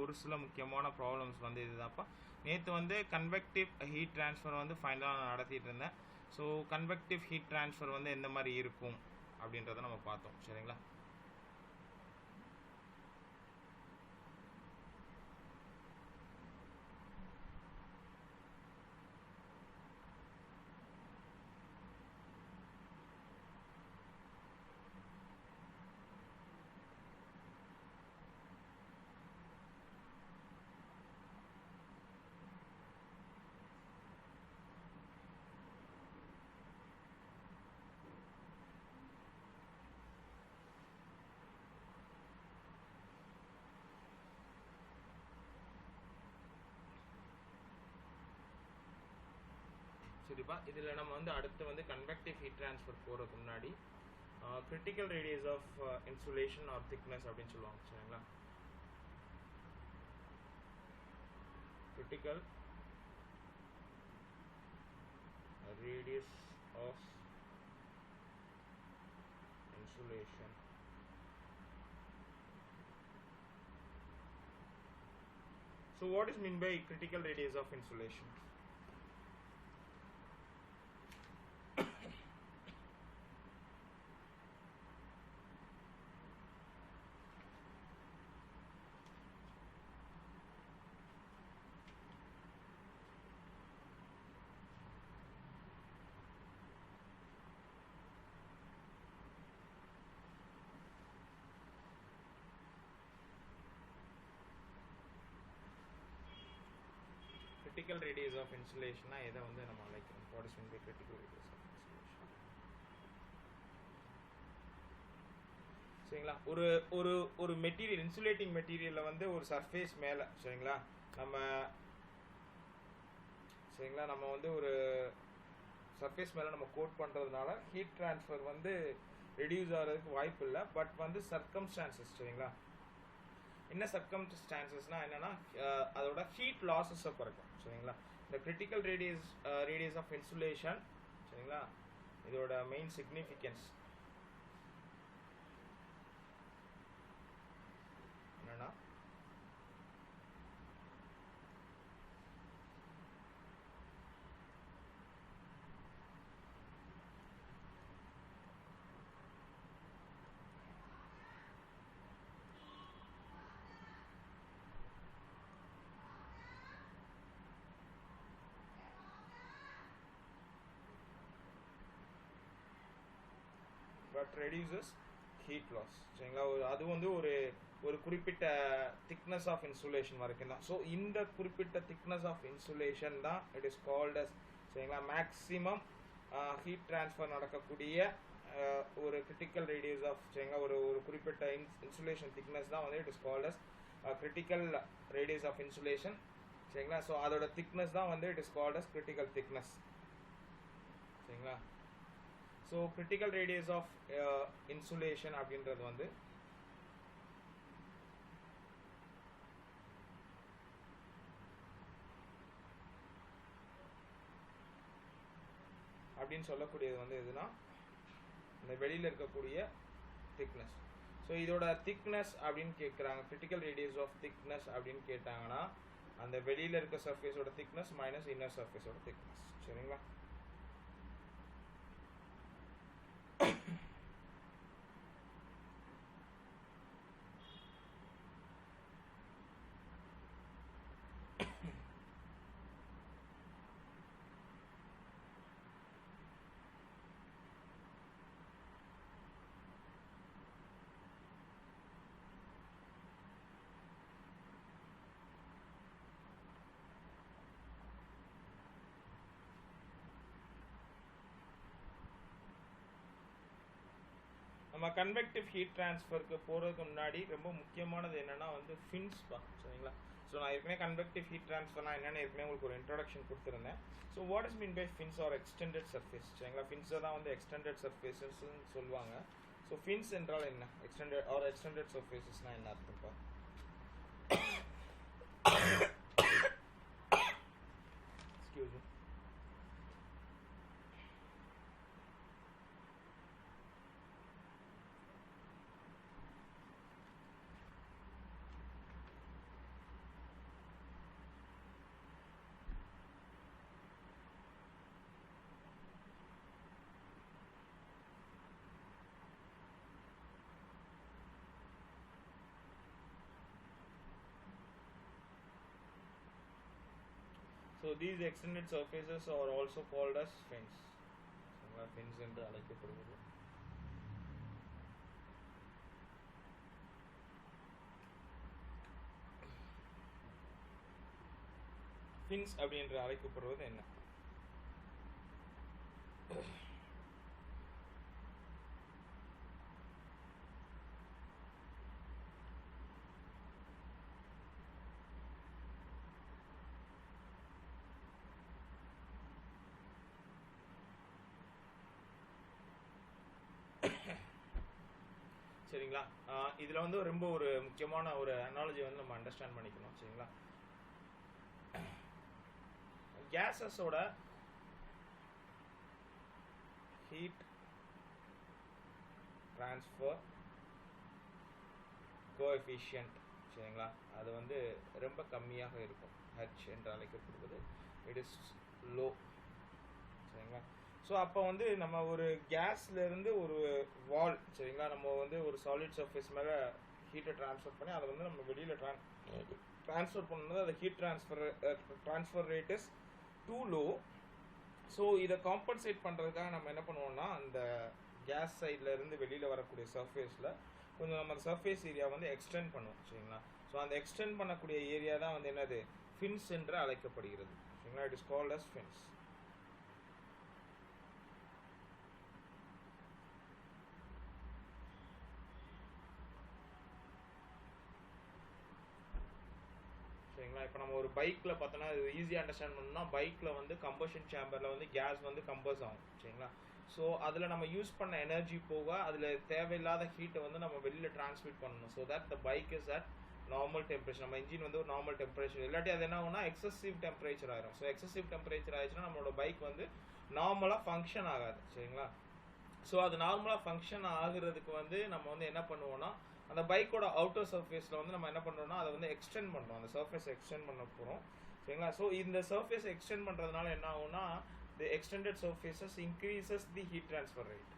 ஒரு சில முக்கியமான ப்ராப்ளம்ஸ் வந்து இதுதான்ப்பா. நேற்று வந்து கன்வெக்டிவ் ஹீட் ட்ரான்ஸ்ஃபர் வந்து ஃபைனலாக நான் நடத்திட்டு இருந்தேன். ஸோ கன்வெக்டிவ் ஹீட் ட்ரான்ஸ்ஃபர் வந்து எந்த மாதிரி இருக்கும் அப்படின்றத நம்ம பார்த்தோம். சரிங்களா, சரிப்பா. இதில் நம்ம வந்து அடுத்து வந்து கன்வெக்டிவ் ஹீட் ட்ரான்ஸ்ஃபர் போகிறதுக்கு முன்னாடி critical radius of insulation or thickness அப்படின்னு சொல்லுவாங்க. சரிங்களா, critical radius of insulation. So what is meant by critical radius of insulation? critical radius of insulation எதை வந்து நம்ம அழைக்கிறோம்? What is meant by critical radius of insulation? சரிங்களா, ஒரு ஒரு ஒரு மெட்டீரியல், இன்சுலேட்டிங் மெட்டீரியல்ல வந்து ஒரு சர்ஃபேஸ் மேலே சரிங்களா நம்ம வந்து ஒரு சர்ஃபேஸ் மேலே நம்ம கோட் பண்ணுறதுனால ஹீட் ட்ரான்ஸ்ஃபர் வந்து ரெடியூஸ் ஆகிறதுக்கு வாய்ப்பு இல்லை. பட் வந்து சர்க்கம்ஸ்டான்சஸ் சரிங்களா, என்ன சர்க்கம்ஸ்டான்சஸ்னால் என்னென்னா அதோட ஹீட் லாஸஸை குறைக்கும் சரிங்களா. இந்த கிரிட்டிக்கல் ரேடியஸ் ஆஃப் இன்சுலேஷன் சரிங்களா, இதோட மெயின் சிக்னிஃபிகன்ஸ் என்னென்னா பட் ரெடியூசஸ் ஹீட் லாஸ் சரிங்களா. அது வந்து ஒரு குறிப்பிட்ட திக்னஸ் ஆஃப் இன்சுலேஷன் வரைக்கும் தான். ஸோ இந்த குறிப்பிட்ட திக்னஸ் ஆஃப் இன்சுலேஷன் தான் இட் இஸ் கால்ட் அஸ் சரிங்களா மேக்ஸிமம் ஹீட் ட்ரான்ஸ்ஃபர் நடக்கக்கூடிய ஒரு கிரிட்டிக்கல் ரேடியஸ் ஆஃப் சரிங்களா ஒரு குறிப்பிட்ட இன்சுலேஷன் திக்னஸ் தான் வந்து it is called as critical radius of insulation சரிங்களா. ஸோ அதோட திக்னஸ் தான் வந்து it is called as critical thickness சரிங்களா. So critical radius of insulation அப்படின்றது வந்து அப்படின்னு சொல்லக்கூடியது வந்து எதுனா இந்த வெளியில் இருக்கக்கூடிய திக்னஸ். ஸோ இதோட திக்னஸ் அப்படின்னு கேட்குறாங்க, கிரிட்டிக்கல் ரேடியஸ் ஆஃப் திக்னஸ் அப்படின்னு கேட்டாங்கன்னா அந்த வெளியில் இருக்க சர்ஃபேஸோட திக்னஸ் மைனஸ் இன்னர் சர்ஃபேஸோட திக்னஸ் சரிங்களா. நம்ம கன்வெக்டிவ் ஹீட் ட்ரான்ஸ்ஃபருக்கு போகிறதுக்கு முன்னாடி ரொம்ப முக்கியமானது என்னென்னா வந்து ஃபின்ஸ் சரிங்களா. ஸோ நான் ஏற்கனவே கன்வெக்டிவ் ஹீட் ட்ரான்ஸ்ஃபர்னா என்னென்னு ஏற்கனவே உங்களுக்கு ஒரு இன்ட்ரடக்ஷன் கொடுத்துருந்தேன். So what is mean by fins or extended surface சரிங்களா. ஃபின்ஸை தான் வந்து எக்ஸ்டெண்டட் சர்ஃபேஸஸ்ன்னு சொல்லுவாங்க. ஸோ ஃபின்ஸ் என்றால் என்ன, எக்ஸ்டெண்டட் சர்ஃபேஸஸ்னால் என்ன அர்த்தம்ப்பா? Excuse me. So these extended surfaces are also called as fins. Fins என்று அழைக்கப்படுகிறது. Fins அப்படின்று அழைக்கப்படுவது என்ன? சரிங்களா. இதில் வந்து ரொம்ப ஒரு முக்கியமான ஒரு அனாலஜி வந்து நம்ம அண்டர்ஸ்டாண்ட் பண்ணிக்கணும் சரிங்களா. கேஸஸோட ஹீட் ட்ரான்ஸ்ஃபர் கோஎஃபிஷியன்ட் சரிங்களா, அது வந்து ரொம்ப கம்மியாக இருக்கும். ஹெச் என்று அழைக்கப்படுவது இட் இஸ் லோ சரிங்களா. ஸோ அப்போ வந்து நம்ம ஒரு கேஸ்லேருந்து ஒரு வால் சரிங்களா, நம்ம வந்து ஒரு சாலிட் சர்ஃபேஸ் மேலே ஹீட்டை ட்ரான்ஸ்ஃபர் பண்ணி அதை வந்து நம்ம வெளியில் ட்ரான்ஸ்ஃபர் பண்ணும்போது அது heat transfer rate is too low. So இதை காம்பன்சேட் பண்ணுறதுக்காக நம்ம என்ன பண்ணுவோம்னா அந்த கேஸ் சைடில் இருந்து வெளியில் வரக்கூடிய சர்ஃபேஸில் கொஞ்சம் நம்ம சர்ஃபேஸ் ஏரியா வந்து எக்ஸ்டெண்ட் பண்ணுவோம் சரிங்களா. ஸோ அந்த எக்ஸ்டெண்ட் பண்ணக்கூடிய ஏரியா தான் வந்து என்னது ஃபின்ஸ் என்று அழைக்கப்படுகிறது சரிங்களா. It is called as fins. சரிங்களா. இப்போ நம்ம ஒரு பைக்கில் பார்த்தோன்னா இது ஈஸியாக அண்டர்ஸ்டாண்ட் பண்ணணும்னா, பைக்கில் வந்து கம்பஷன் சேம்பரில் வந்து கேஸ் வந்து கம்பஸ் ஆகும். சரிங்களா. ஸோ அதில் நம்ம யூஸ் பண்ண எனர்ஜி போக அதில் தேவையில்லாத ஹீட்டை வந்து நம்ம வெளியில் டிரான்ஸ்மிட் பண்ணணும். So that the bike is at normal temperature. நம்ம இன்ஜின் வந்து ஒரு நார்மல் டெம்பரேச்சர், இல்லாட்டி அது என்ன ஆகும்னா எக்ஸசிவ் டெம்பரேச்சர் ஆயிரும். ஸோ எக்ஸசிவ் டெம்பரேச்சர் ஆயிடுச்சுன்னா நம்மளோட பைக் வந்து நார்மலாக ஃபங்க்ஷன் ஆகாது. சரிங்களா. ஸோ அது நார்மலாக ஃபங்க்ஷன் ஆகுறதுக்கு வந்து நம்ம வந்து என்ன பண்ணுவோம்னா, அந்த பைக்கோட அவுட்டர் சர்ஃபேஸில் வந்து நம்ம என்ன பண்ணுறோம்னா அதை வந்து எக்ஸ்டெண்ட் பண்ணுறோம். அந்த சர்ஃபேஸ் எக்ஸ்டெண்ட் பண்ண போகிறோம். சரிங்களா. ஸோ இந்த சர்ஃபேஸ் எக்ஸ்டெண்ட் பண்ணுறதுனால என்ன ஆகும்னா, the extended surfaces increases the heat transfer rate.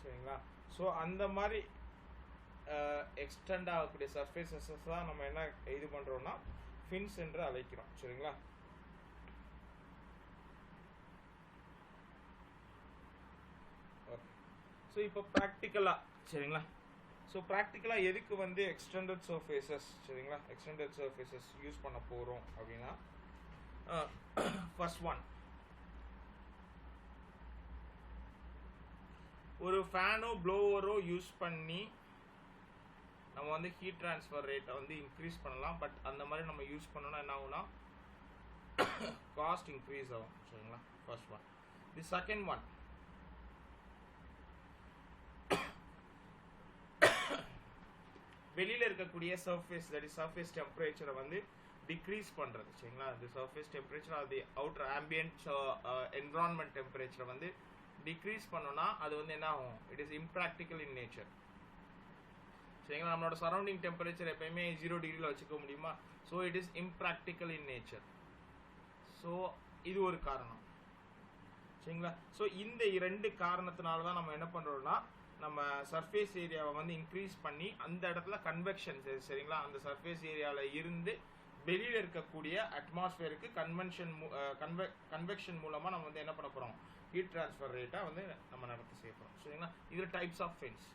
சரிங்களா. ஸோ அந்த மாதிரி எக்ஸ்டெண்ட் ஆகக்கூடிய சர்ஃபேசஸ் தான் நம்ம என்ன இது பண்ணுறோம்னா ஃபின்ஸ் என்று அழைக்கிறோம். சரிங்களா. ஓகே. ஸோ இப்போ ப்ராக்டிக்கலாக சரிங்களா. ஸோ ப்ராக்டிக்கலாக எதுக்கு வந்து எக்ஸ்டெண்டட் சர்ஃபேசஸ் சரிங்களா, எக்ஸ்டெண்டட் சர்ஃபேசஸ் யூஸ் பண்ண போகிறோம் அப்படின்னா, ஃபர்ஸ்ட் ஒன், ஒரு ஃபேனோ ப்ளோவரோ யூஸ் பண்ணி நம்ம வந்து ஹீட் ட்ரான்ஸ்ஃபர் ரேட்டை வந்து இன்க்ரீஸ் பண்ணலாம். பட் அந்த மாதிரி நம்ம யூஸ் பண்ணோன்னா என்ன ஆகும்னா காஸ்ட் இன்க்ரீஸ் ஆகும். சரிங்களா. First one. The second one, வெளியில் இருக்கக்கூடிய சர்ஃபேஸ் தட் இஸ் சர்ஃபேஸ் டெம்பரேச்சரை வந்து டிக்ரீஸ் பண்ணுறது. சரிங்களா. அந்த சர்ஃபேஸ் டெம்பரேச்சர் அது அவுட்டர் ஆம்பியன்ட் என்விரான்மெண்ட் டெம்பரேச்சரை வந்து டிக்ரீஸ் பண்ணோன்னா அது வந்து என்ன ஆகும், it is impractical in nature. சரிங்களா. நம்மளோட சரௌண்டிங் டெம்பரேச்சர் எப்பயுமே 0 டிகிரியில் வச்சுக்க முடியுமா? So it is impractical in nature. So இது ஒரு காரணம். சரிங்களா. ஸோ இந்த 2 காரணத்தினால தான் நம்ம என்ன பண்ணுறோம்னா, நம்ம சர்ஃபேஸ் ஏரியாவை வந்து இன்க்ரீஸ் பண்ணி அந்த இடத்துல கன்வெக்ஷன் சரிங்களா, அந்த சர்ஃபேஸ் ஏரியாவில் இருந்து வெளியில் இருக்கக்கூடிய அட்மாஸ்பியருக்கு கன்வெக்ஷன் மூலமாக நம்ம வந்து என்ன பண்ண போகிறோம், ஹீட் ட்ரான்ஸ்ஃபர் ரேட்டை வந்து நம்ம நடத்த செய்ய போகிறோம். சரிங்களா. இது types of fins.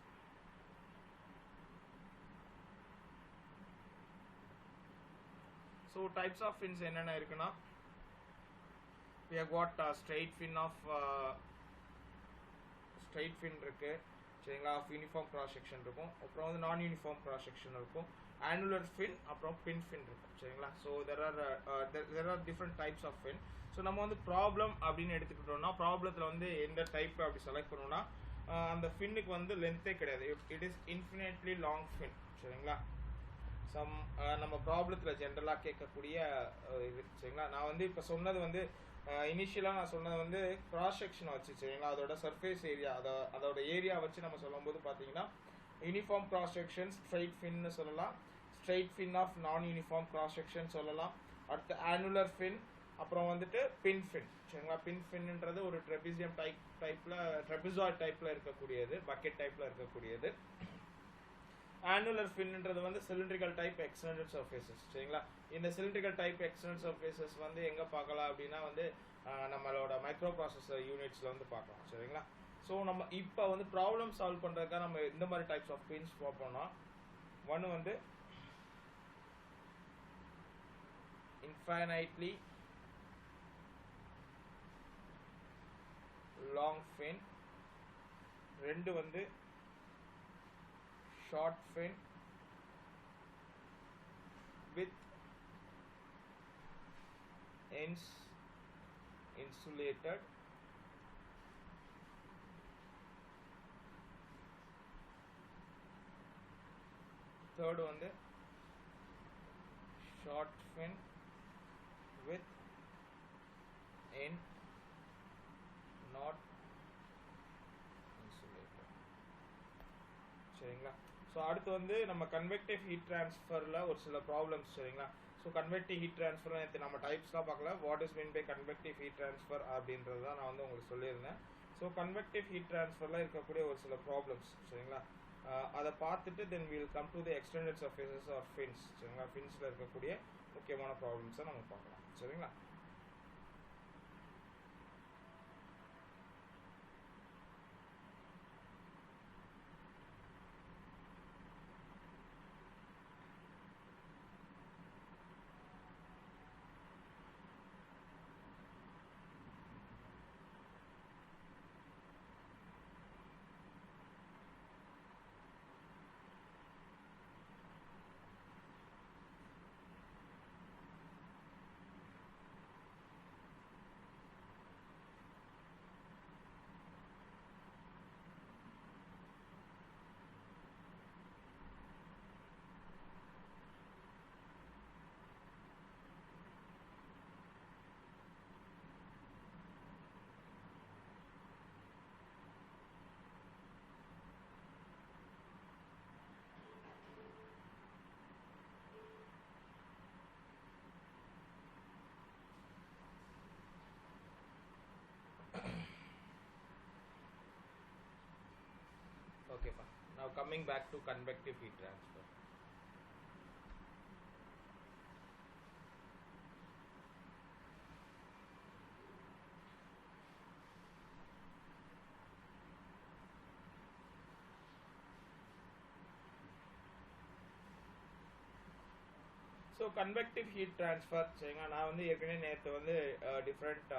So types of fins என்னென்ன இருக்குன்னா, we have got straight fin இருக்கு. சரிங்களா. ஆஃப் யூனிஃபார்ம் கிராஸ் செக்ஷன் இருக்கும். அப்புறம் வந்து நான் யூனிஃபார்ம் கிராஸ் செக்ஷன் இருக்கும். ஆனுலர் ஃபின், அப்புறம் பின் ஃபின் இருக்கும். சரிங்களா. So there are different types of fin. So நம்ம வந்து ப்ராப்ளம் அப்படின்னு எடுத்துக்கிட்டோம்னா, ப்ராப்ளத்தில் வந்து எந்த டைப் அப்படி செலக்ட் பண்ணோம்னா, அந்த ஃபின்னுக்கு வந்து லென்த்தே கிடையாது. It is infinitely long fin. சரிங்களா. நம்ம ப்ராப்ளத்தில் ஜென்ரலாக கேட்கக்கூடிய இது. சரிங்களா. நான் வந்து இப்போ சொன்னது வந்து இனிஷியலாக நான் சொன்னது வந்து கிராஸ் செக்ஷன் வச்சு. சரிங்களா. அதோட சர்ஃபேஸ் ஏரியா அதோட ஏரியா வச்சு நம்ம சொல்லும்போது பார்த்தீங்கன்னா, யூனிஃபார்ம் கிராஸ் செக்ஷன் ஸ்ட்ரைட் ஃபின்னு சொல்லலாம், ஸ்ட்ரைட் ஃபின் ஆஃப் நான் யூனிஃபார்ம் கிராஸ் செக்ஷன் சொல்லலாம். அடுத்து ஆனுலர் ஃபின், அப்புறம் வந்துட்டு பின் ஃபின். சரிங்களா. பின் ஃபின்ன்றது ஒரு ட்ரெபிசியம் ட்ரெபிசாய்ட் டைப்பில் இருக்கக்கூடியது, பக்கெட் டைப்பில் இருக்கக்கூடியது. ஆனுலர் ஃபின்ன்றது வந்து சிலிண்ட்ரிக்கல் டைப் எக்ஸ்டெண்டட் சர்ஃபேசஸ். சரிங்களா. இந்த சிலிண்ட்ரிக்கல் டைப் எக்ஸ்டெண்டட் சர்ஃபேசஸ் வந்து எங்கே பார்க்கலாம் அப்படின்னா வந்து நம்மளோட மைக்ரோ ப்ராசஸர் யூனிட்ஸில் வந்து பார்க்கலாம். சரிங்களா. ஸோ நம்ம இப்போ வந்து ப்ராப்ளம் சால்வ் பண்ணுறதுக்காக நம்ம இந்த மாதிரி டைப்ஸ் ஆஃப் பின்ஸ் பார்ப்போம்னா, ஒன்று வந்து infinitely long fin, ரெண்டு வந்து short fin with ends insulated, third வந்து short fin with end not insulated. சரிங்களா. ஸோ அடுத்து வந்து நம்ம கன்வெக்டிவ் ஹீட் ட்ரான்ஸ்ஃபரில் ஒரு சில ப்ராப்ளம்ஸ். சரிங்களா. ஸோ கன்வெக்டிவ் ஹீட் ட்ரான்ஸ்ஃபர் நேற்று நம்ம டைப்ஸ்லாம் பார்க்கல. What is mean by convective heat transfer அப்படின்றது தான் நான் வந்து உங்களுக்கு சொல்லியிருந்தேன். ஸோ கன்வெக்டிவ் ஹீட் ட்ரான்ஸ்ஃபரில் இருக்கக்கூடிய ஒரு சில ப்ராப்ளம்ஸ். சரிங்களா. அதை பார்த்துட்டு then will come to the extended surfaces or fins. சரிங்களா. ஃபின்ஸில் இருக்கக்கூடிய முக்கியமான ப்ராப்ளம்ஸை நம்ம பார்க்கலாம். சரிங்களா. Okay, fine. Now coming back to convective heat transfer. So convective heat transfer சரிங்களா, நான் வந்து ஏற்கனவே நேற்று வந்து different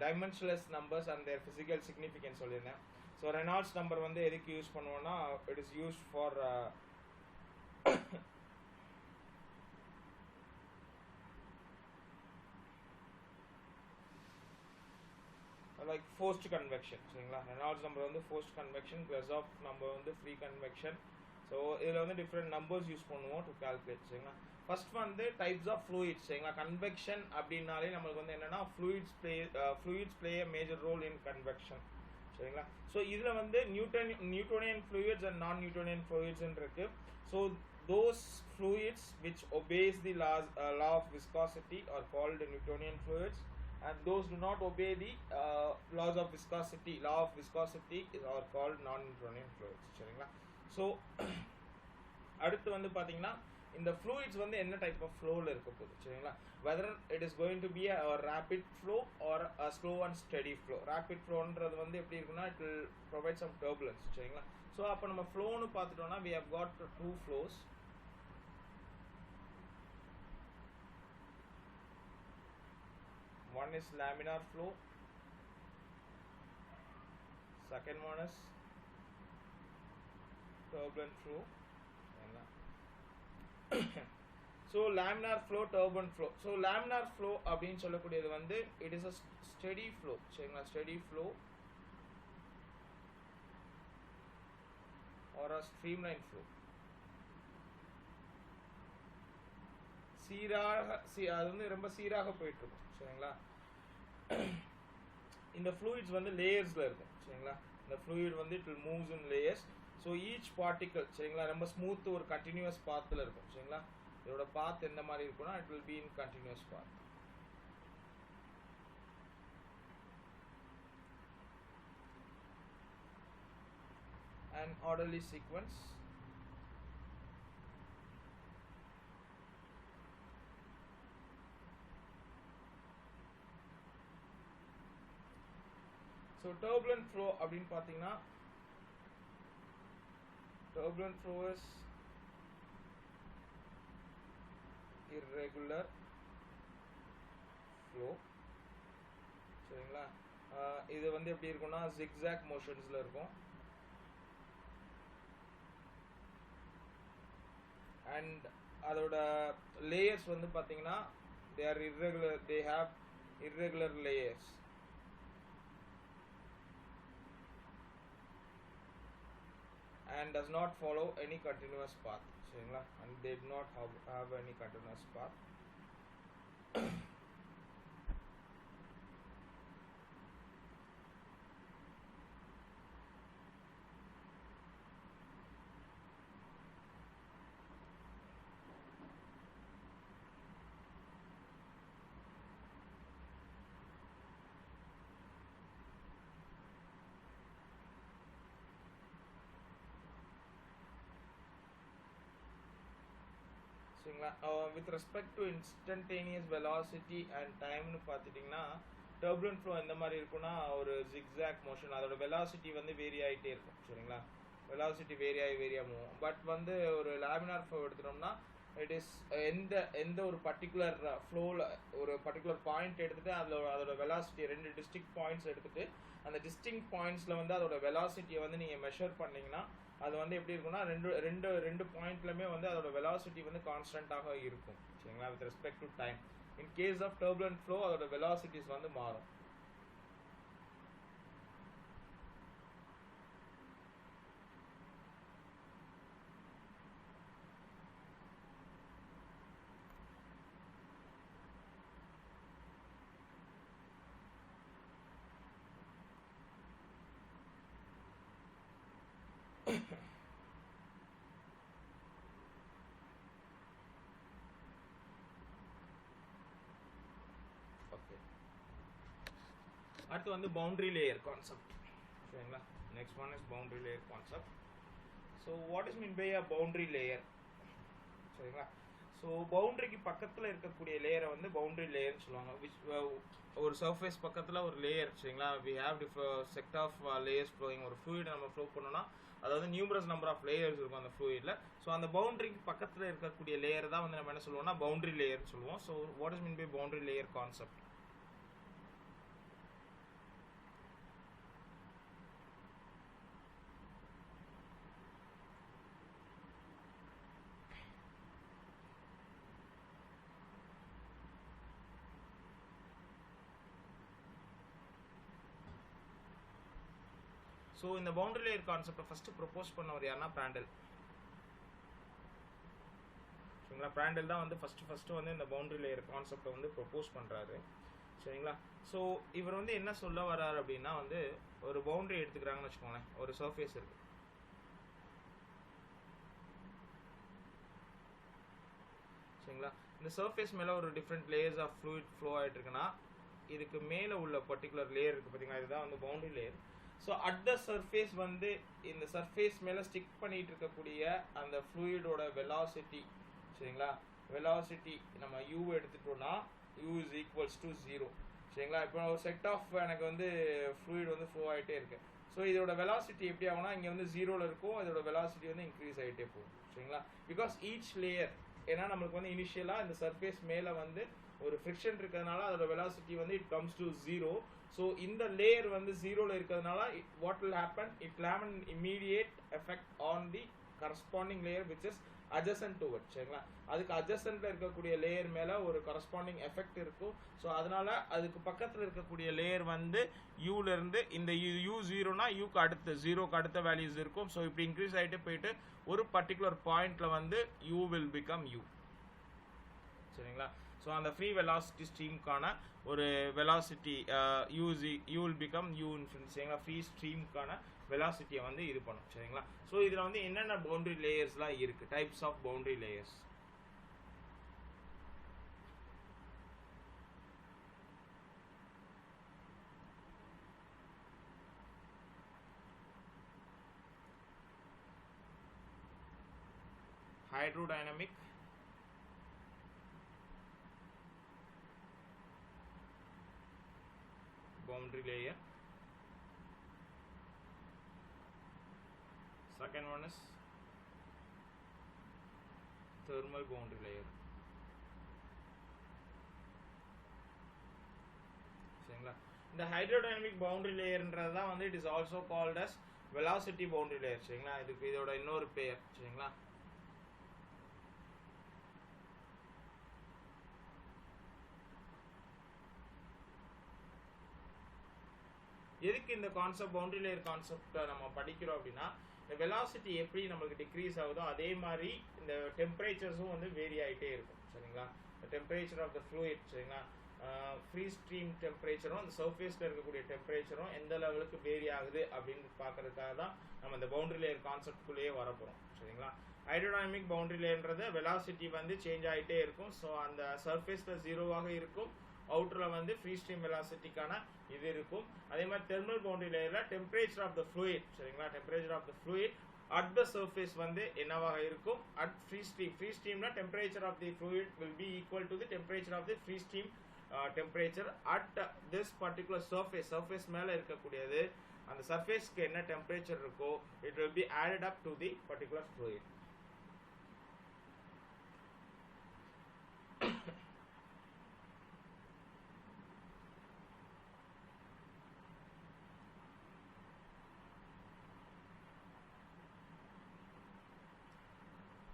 dimensionless numbers and their physical significance சொல்லியிருந்தேன். ஸோ ரெனால்ட்ஸ் நம்பர் வந்து எதுக்கு யூஸ் பண்ணுவோம்னா, it is used for like forced convection சரிங்களா. ரெனால்ட்ஸ் நம்பர் வந்து ஃபோர்ஸ்ட் கன்வெக்ஷன், கிரெசாஃப் நம்பர் வந்து ஃப்ரீ கன்வெக்ஷன். ஸோ இதில் வந்து டிஃப்ரெண்ட் நம்பர்ஸ் யூஸ் பண்ணுவோம் டு கால்குலேட் சரிங்களா. ஃபர்ஸ்ட் வந்து டைப்ஸ் ஆஃப் ஃப்ளூயிட்ஸ் சரிங்களா. கன்வெக்ஷன் அப்படின்னாலே நம்மளுக்கு வந்து என்னன்னா fluids play a major role in convection சரிங்களா. ஸோ இதில் வந்து நியூட்டோனியன் ஃப்ளூயிட்ஸ் அண்ட் நான் நியூட்டோனியன் ஃப்ளூயிட்ஸ்ன்னு இருக்கு. So those fluids which obeys the law of viscosity are called Newtonian fluids, and those do not obey the law of viscosity are called non-Newtonian fluids சரிங்களா. So அடுத்து வந்து பார்த்தீங்கன்னா இந்த fluids வந்து என்ன type of ஃப்ளோவில் இருக்க போகுது சரிங்களா. whether it is going to be a rapid flow or a slow and steady flow. rapid flowன்றது வந்து எப்படி இருக்குன்னா, it will provide some turbulence சரிங்களா. ஸோ அப்போ நம்ம ஃப்ளோன்னு பார்த்துட்டோம்னா we have got two flows. One is laminar flow, second one is turbulent flow. So laminar flow, turbulent flow. So laminar flow அப்படின்னு சொல்லக்கூடியது வந்து it is a steady flow சரிங்களா. steady flow or a streamline flow. அது வந்து ரொம்ப சீராக போயிட்டு இருக்கும் சரிங்களா. இந்த fluids வந்து லேயர்ஸ்ல இருக்கும் சரிங்களா. இந்த fluid வந்து it will moves in layers. So each particle சரிங்களா ரொம்ப ஸ்மூத் ஒரு கண்டினியூஸ் பாத்தில் இருக்கும் சரிங்களா. இதோட பாத் எந்த மாதிரி இருக்கும்னா, it will be in continuous path. An orderly sequence. So turbulent flow அப்படின்னு பார்த்தீங்கன்னா, turbulent flow is irregular flow சரிங்களா. இது வந்து எப்படி இருக்கும்னா zigzag motionsல இருக்கும். and அதோட layers வந்து பார்த்தீங்கன்னா they are irregular, they have irregular layers. and does not follow any continuous path சரிங்களா. and they do not have any continuous path. with respect to instantaneous velocity and time னு பார்த்துட்டிங்கன்னா, turbulent flow எந்த மாதிரி இருக்குன்னா ஒரு zigzag motion. அதோட velocity வந்து vary ஆகிட்டே இருக்கும் சரிங்களா. velocity வேரி ஆகும். பட் வந்து ஒரு laminar flow எடுத்துட்டோம்னா இட் இஸ் எந்த ஒரு பர்டிகுலர் ஃப்ளோவில் ஒரு பர்டிகுலர் பாயிண்ட் எடுத்துகிட்டு அதோட வெலாசிட்டி ரெண்டு டிஸ்டிங்க்ட் பாயிண்ட்ஸ் எடுத்துகிட்டு அந்த டிஸ்டிங்க்ட் பாயிண்ட்ஸில் வந்து அதோட வெலாசிட்டியை வந்து நீங்கள் மெஷர் பண்ணிங்கன்னா அது வந்து எப்படி இருக்குன்னா ரெண்டு பாயிண்ட்லையுமே வந்து அதோட வெலாசிட்டி வந்து கான்ஸ்டண்ட்டாக இருக்கும் சரிங்களா. With respect to time. In case of turbulent flow அதோட வெலாசிட்டிஸ் வந்து மாறும். அடுத்து வந்து பவுண்டரி லேயர் கான்செப்ட் சரிங்களா. Next one is boundary layer concept. So what is mean by a boundary layer? சரிங்களா? ஸோ பவுண்டரிக்கு பக்கத்தில் இருக்கக்கூடிய லேயரை வந்து பவுண்டரி லேயர்னு சொல்லுவாங்க. ஒரு சர்ஃபேஸ் பக்கத்தில் ஒரு லேயர், சரிங்களா? We have set of layers flowing. ஒரு ஃப்ளூயிட் நம்ம ஃப்ளோ பண்ணோம்னா அதாவது நியூமரஸ் நம்பர் ஆஃப் லேயர்ஸ் இருக்கும் அந்த ஃப்ளூயிட்ல. ஸோ அந்த பவுண்டரிக்கு பக்கத்தில் இருக்கக்கூடிய லேயர் தான் வந்து நம்ம என்ன சொல்லுவோம்னா பவுண்டரி லேயர்னு சொல்லுவோம். So what is mean by boundary layer concept? So இந்த பவுண்டரி லேயர் கான்செப்டை ஃபர்ஸ்ட் ப்ரொபோஸ் பண்ணவர் யாருன்னா பிராண்டல். சரிங்களா? பிராண்டல் தான் வந்து ஃபர்ஸ்ட் வந்து இந்த பவுண்டரி லேயர் கான்செப்டை வந்து ப்ரொபோஸ் பண்ணுறாரு. சரிங்களா? ஸோ இவர் வந்து என்ன சொல்ல வர்றாரு அப்படின்னா வந்து ஒரு பவுண்டரி எடுத்துக்கிறாங்கன்னு வச்சுக்கோங்களேன். ஒரு சர்ஃபேஸ் இருக்கு. சரிங்களா? இந்த சர்ஃபேஸ் மேலே ஒரு different layers of fluid flow ஆகிட்டு இருக்குன்னா இதுக்கு மேலே உள்ள பர்டிகுலர் லேயர் இருக்குது பார்த்தீங்களா, இதுதான் வந்து boundary layer. So at the surface வந்து இந்த சர்ஃபேஸ் மேலே ஸ்டிக் பண்ணிட்டு இருக்கக்கூடிய அந்த ஃப்ளூயிடோட வெலாசிட்டி, சரிங்களா? வெலாசிட்டி நம்ம u எடுத்துட்டோம்னா u இஸ் ஈக்குவல்ஸ் டு 0. சரிங்களா? இப்போ ஒரு செட் ஆஃப் எனக்கு வந்து ஃப்ளூயிட் வந்து ஃப்ளோ ஆகிட்டே இருக்கு. ஸோ இதோட வெலாசிட்டி எப்படி ஆகும்னா இங்கே வந்து 0ல் இருக்கும், இதோட வெலாசிட்டி வந்து இன்க்ரீஸ் ஆகிட்டே போகும். சரிங்களா? பிகாஸ் ஈச் லேயர், ஏன்னா நம்மளுக்கு வந்து இனிஷியலாக இந்த சர்ஃபேஸ் மேலே வந்து ஒரு ஃப்ரிக்ஷன் இருக்கிறதுனால அதோட வெலாசிட்டி வந்து இட் கம்ஸ் டு 0. ஸோ இந்த லேயர் வந்து 0ல் இருக்கிறதுனால what will happen, it will have an immediate effect on the corresponding layer which is adjacent to it. சரிங்களா? அதுக்கு adjacentல இருக்கக்கூடிய லேயர் மேலே ஒரு corresponding effect இருக்கும். ஸோ அதனால அதுக்கு பக்கத்தில் இருக்கக்கூடிய லேயர் வந்து யூல இருந்து இந்த u 0னா யூக்கு அடுத்து 0க்கு அடுத்த வேல்யூஸ் இருக்கும். ஸோ இப்படி இன்க்ரீஸ் ஆகிட்டு போயிட்டு ஒரு பர்டிகுலர் பாயிண்ட்ல வந்து u will become u. சரிங்களா? ஸோ அந்த ஃப்ரீ வெலாசிட்டி ஸ்ட்ரீம்க்கான ஒரு velocity u will become u infinity. சரிங்களா? ஃப்ரீ ஸ்ட்ரீம்க்கான வெலாசிட்டியை வந்து இது பண்ணும். சரிங்களா? ஸோ இதில் வந்து என்னென்ன பவுண்டரி லேயர்ஸ்லாம் இருக்குது, types of boundary layers. Hydrodynamic, boundary layer. Second one is thermal boundary layer. சரிங்களா? இந்த ஹைட்ரோடைனமிக் பவுண்டரி லேயர்ன்றது தான் வந்து it is also called as velocity boundary layer. சரிங்களா? இதுக்கு இதோட இன்னொரு பெயர். சரிங்களா? எதுக்கு இந்த கான்செப்ட் பவுண்டரி லேயர் கான்செப்டை நம்ம படிக்கிறோம் அப்படின்னா இந்த வெலாசிட்டி எப்படி நம்மளுக்கு டிக்ரீஸ் ஆகுதோ அதே மாதிரி இந்த டெம்பரேச்சர்ஸும் வந்து வேரி ஆகிட்டே இருக்கும். சரிங்களா? டெம்பரேச்சர் ஆஃப் த ஃப்ளூயிட், சரிங்களா, ஃப்ரீ ஸ்ட்ரீம் டெம்பரேச்சரும் அந்த சர்ஃபேஸில் இருக்கக்கூடிய டெம்பரேச்சரும் எந்த லெவலுக்கு வேரி ஆகுது அப்படின்னு பார்க்கறதுக்காக தான் நம்ம இந்த பவுண்டரி லேயர் கான்செப்ட்குள்ளேயே வரப்போகிறோம். சரிங்களா? ஹைட்ரோடைனமிக் பவுண்டரி லேயர்ன்றது வெலாசிட்டி வந்து சேஞ்ச் ஆகிட்டே இருக்கும். ஸோ அந்த சர்ஃபேஸில் 0வாக இருக்கும், அவுட்டரில் வந்து ஃப்ரீ ஸ்ட்ரீம் வெலாசிட்டிக்கான இது இருக்கும். அதே மாதிரி தெர்மல் பவுண்டரி லேயரில் டெம்பரேச்சர் ஆஃப் த ஃப்ளூயிட், சரிங்களா, temperature of the fluid at the surface வந்து என்னவாக இருக்கும், அட் ஃப்ரீ ஸ்ட்ரீம். ஃப்ரீ ஸ்ட்ரீம்னா temperature of the fluid will be equal to the temperature of the free stream temperature at this particular surface மேலே இருக்கக்கூடியது அந்த சர்ஃபேஸ்க்கு என்ன டெம்பரேச்சர் இருக்கோ it will be added up to the particular fluid.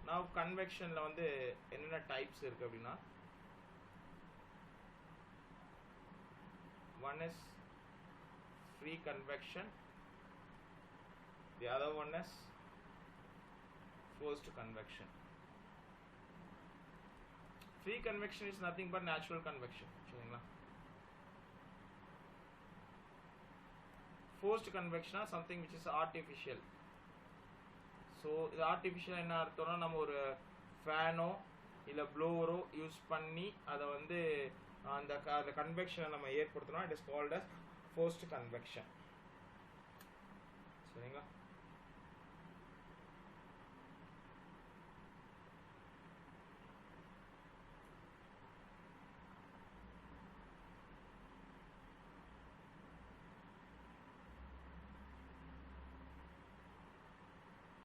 Now convectionல வந்து என்னென்ன டைப்ஸ் இருக்கு அப்படின்னா one is free convection, the other one is forced convection. Free convection is nothing but natural convection. சரிங்களா? forced convection is something which is artificial. So இது artificial என்ன அர்த்தம்னா நம்ம ஒரு ஃபேனோ இல்லை ப்ளோவரோ யூஸ் பண்ணி அதை வந்து அந்த கன்வெக்ஷனை நம்ம ஏற்படுத்தணும். It is called as forced convection. சரிங்களா?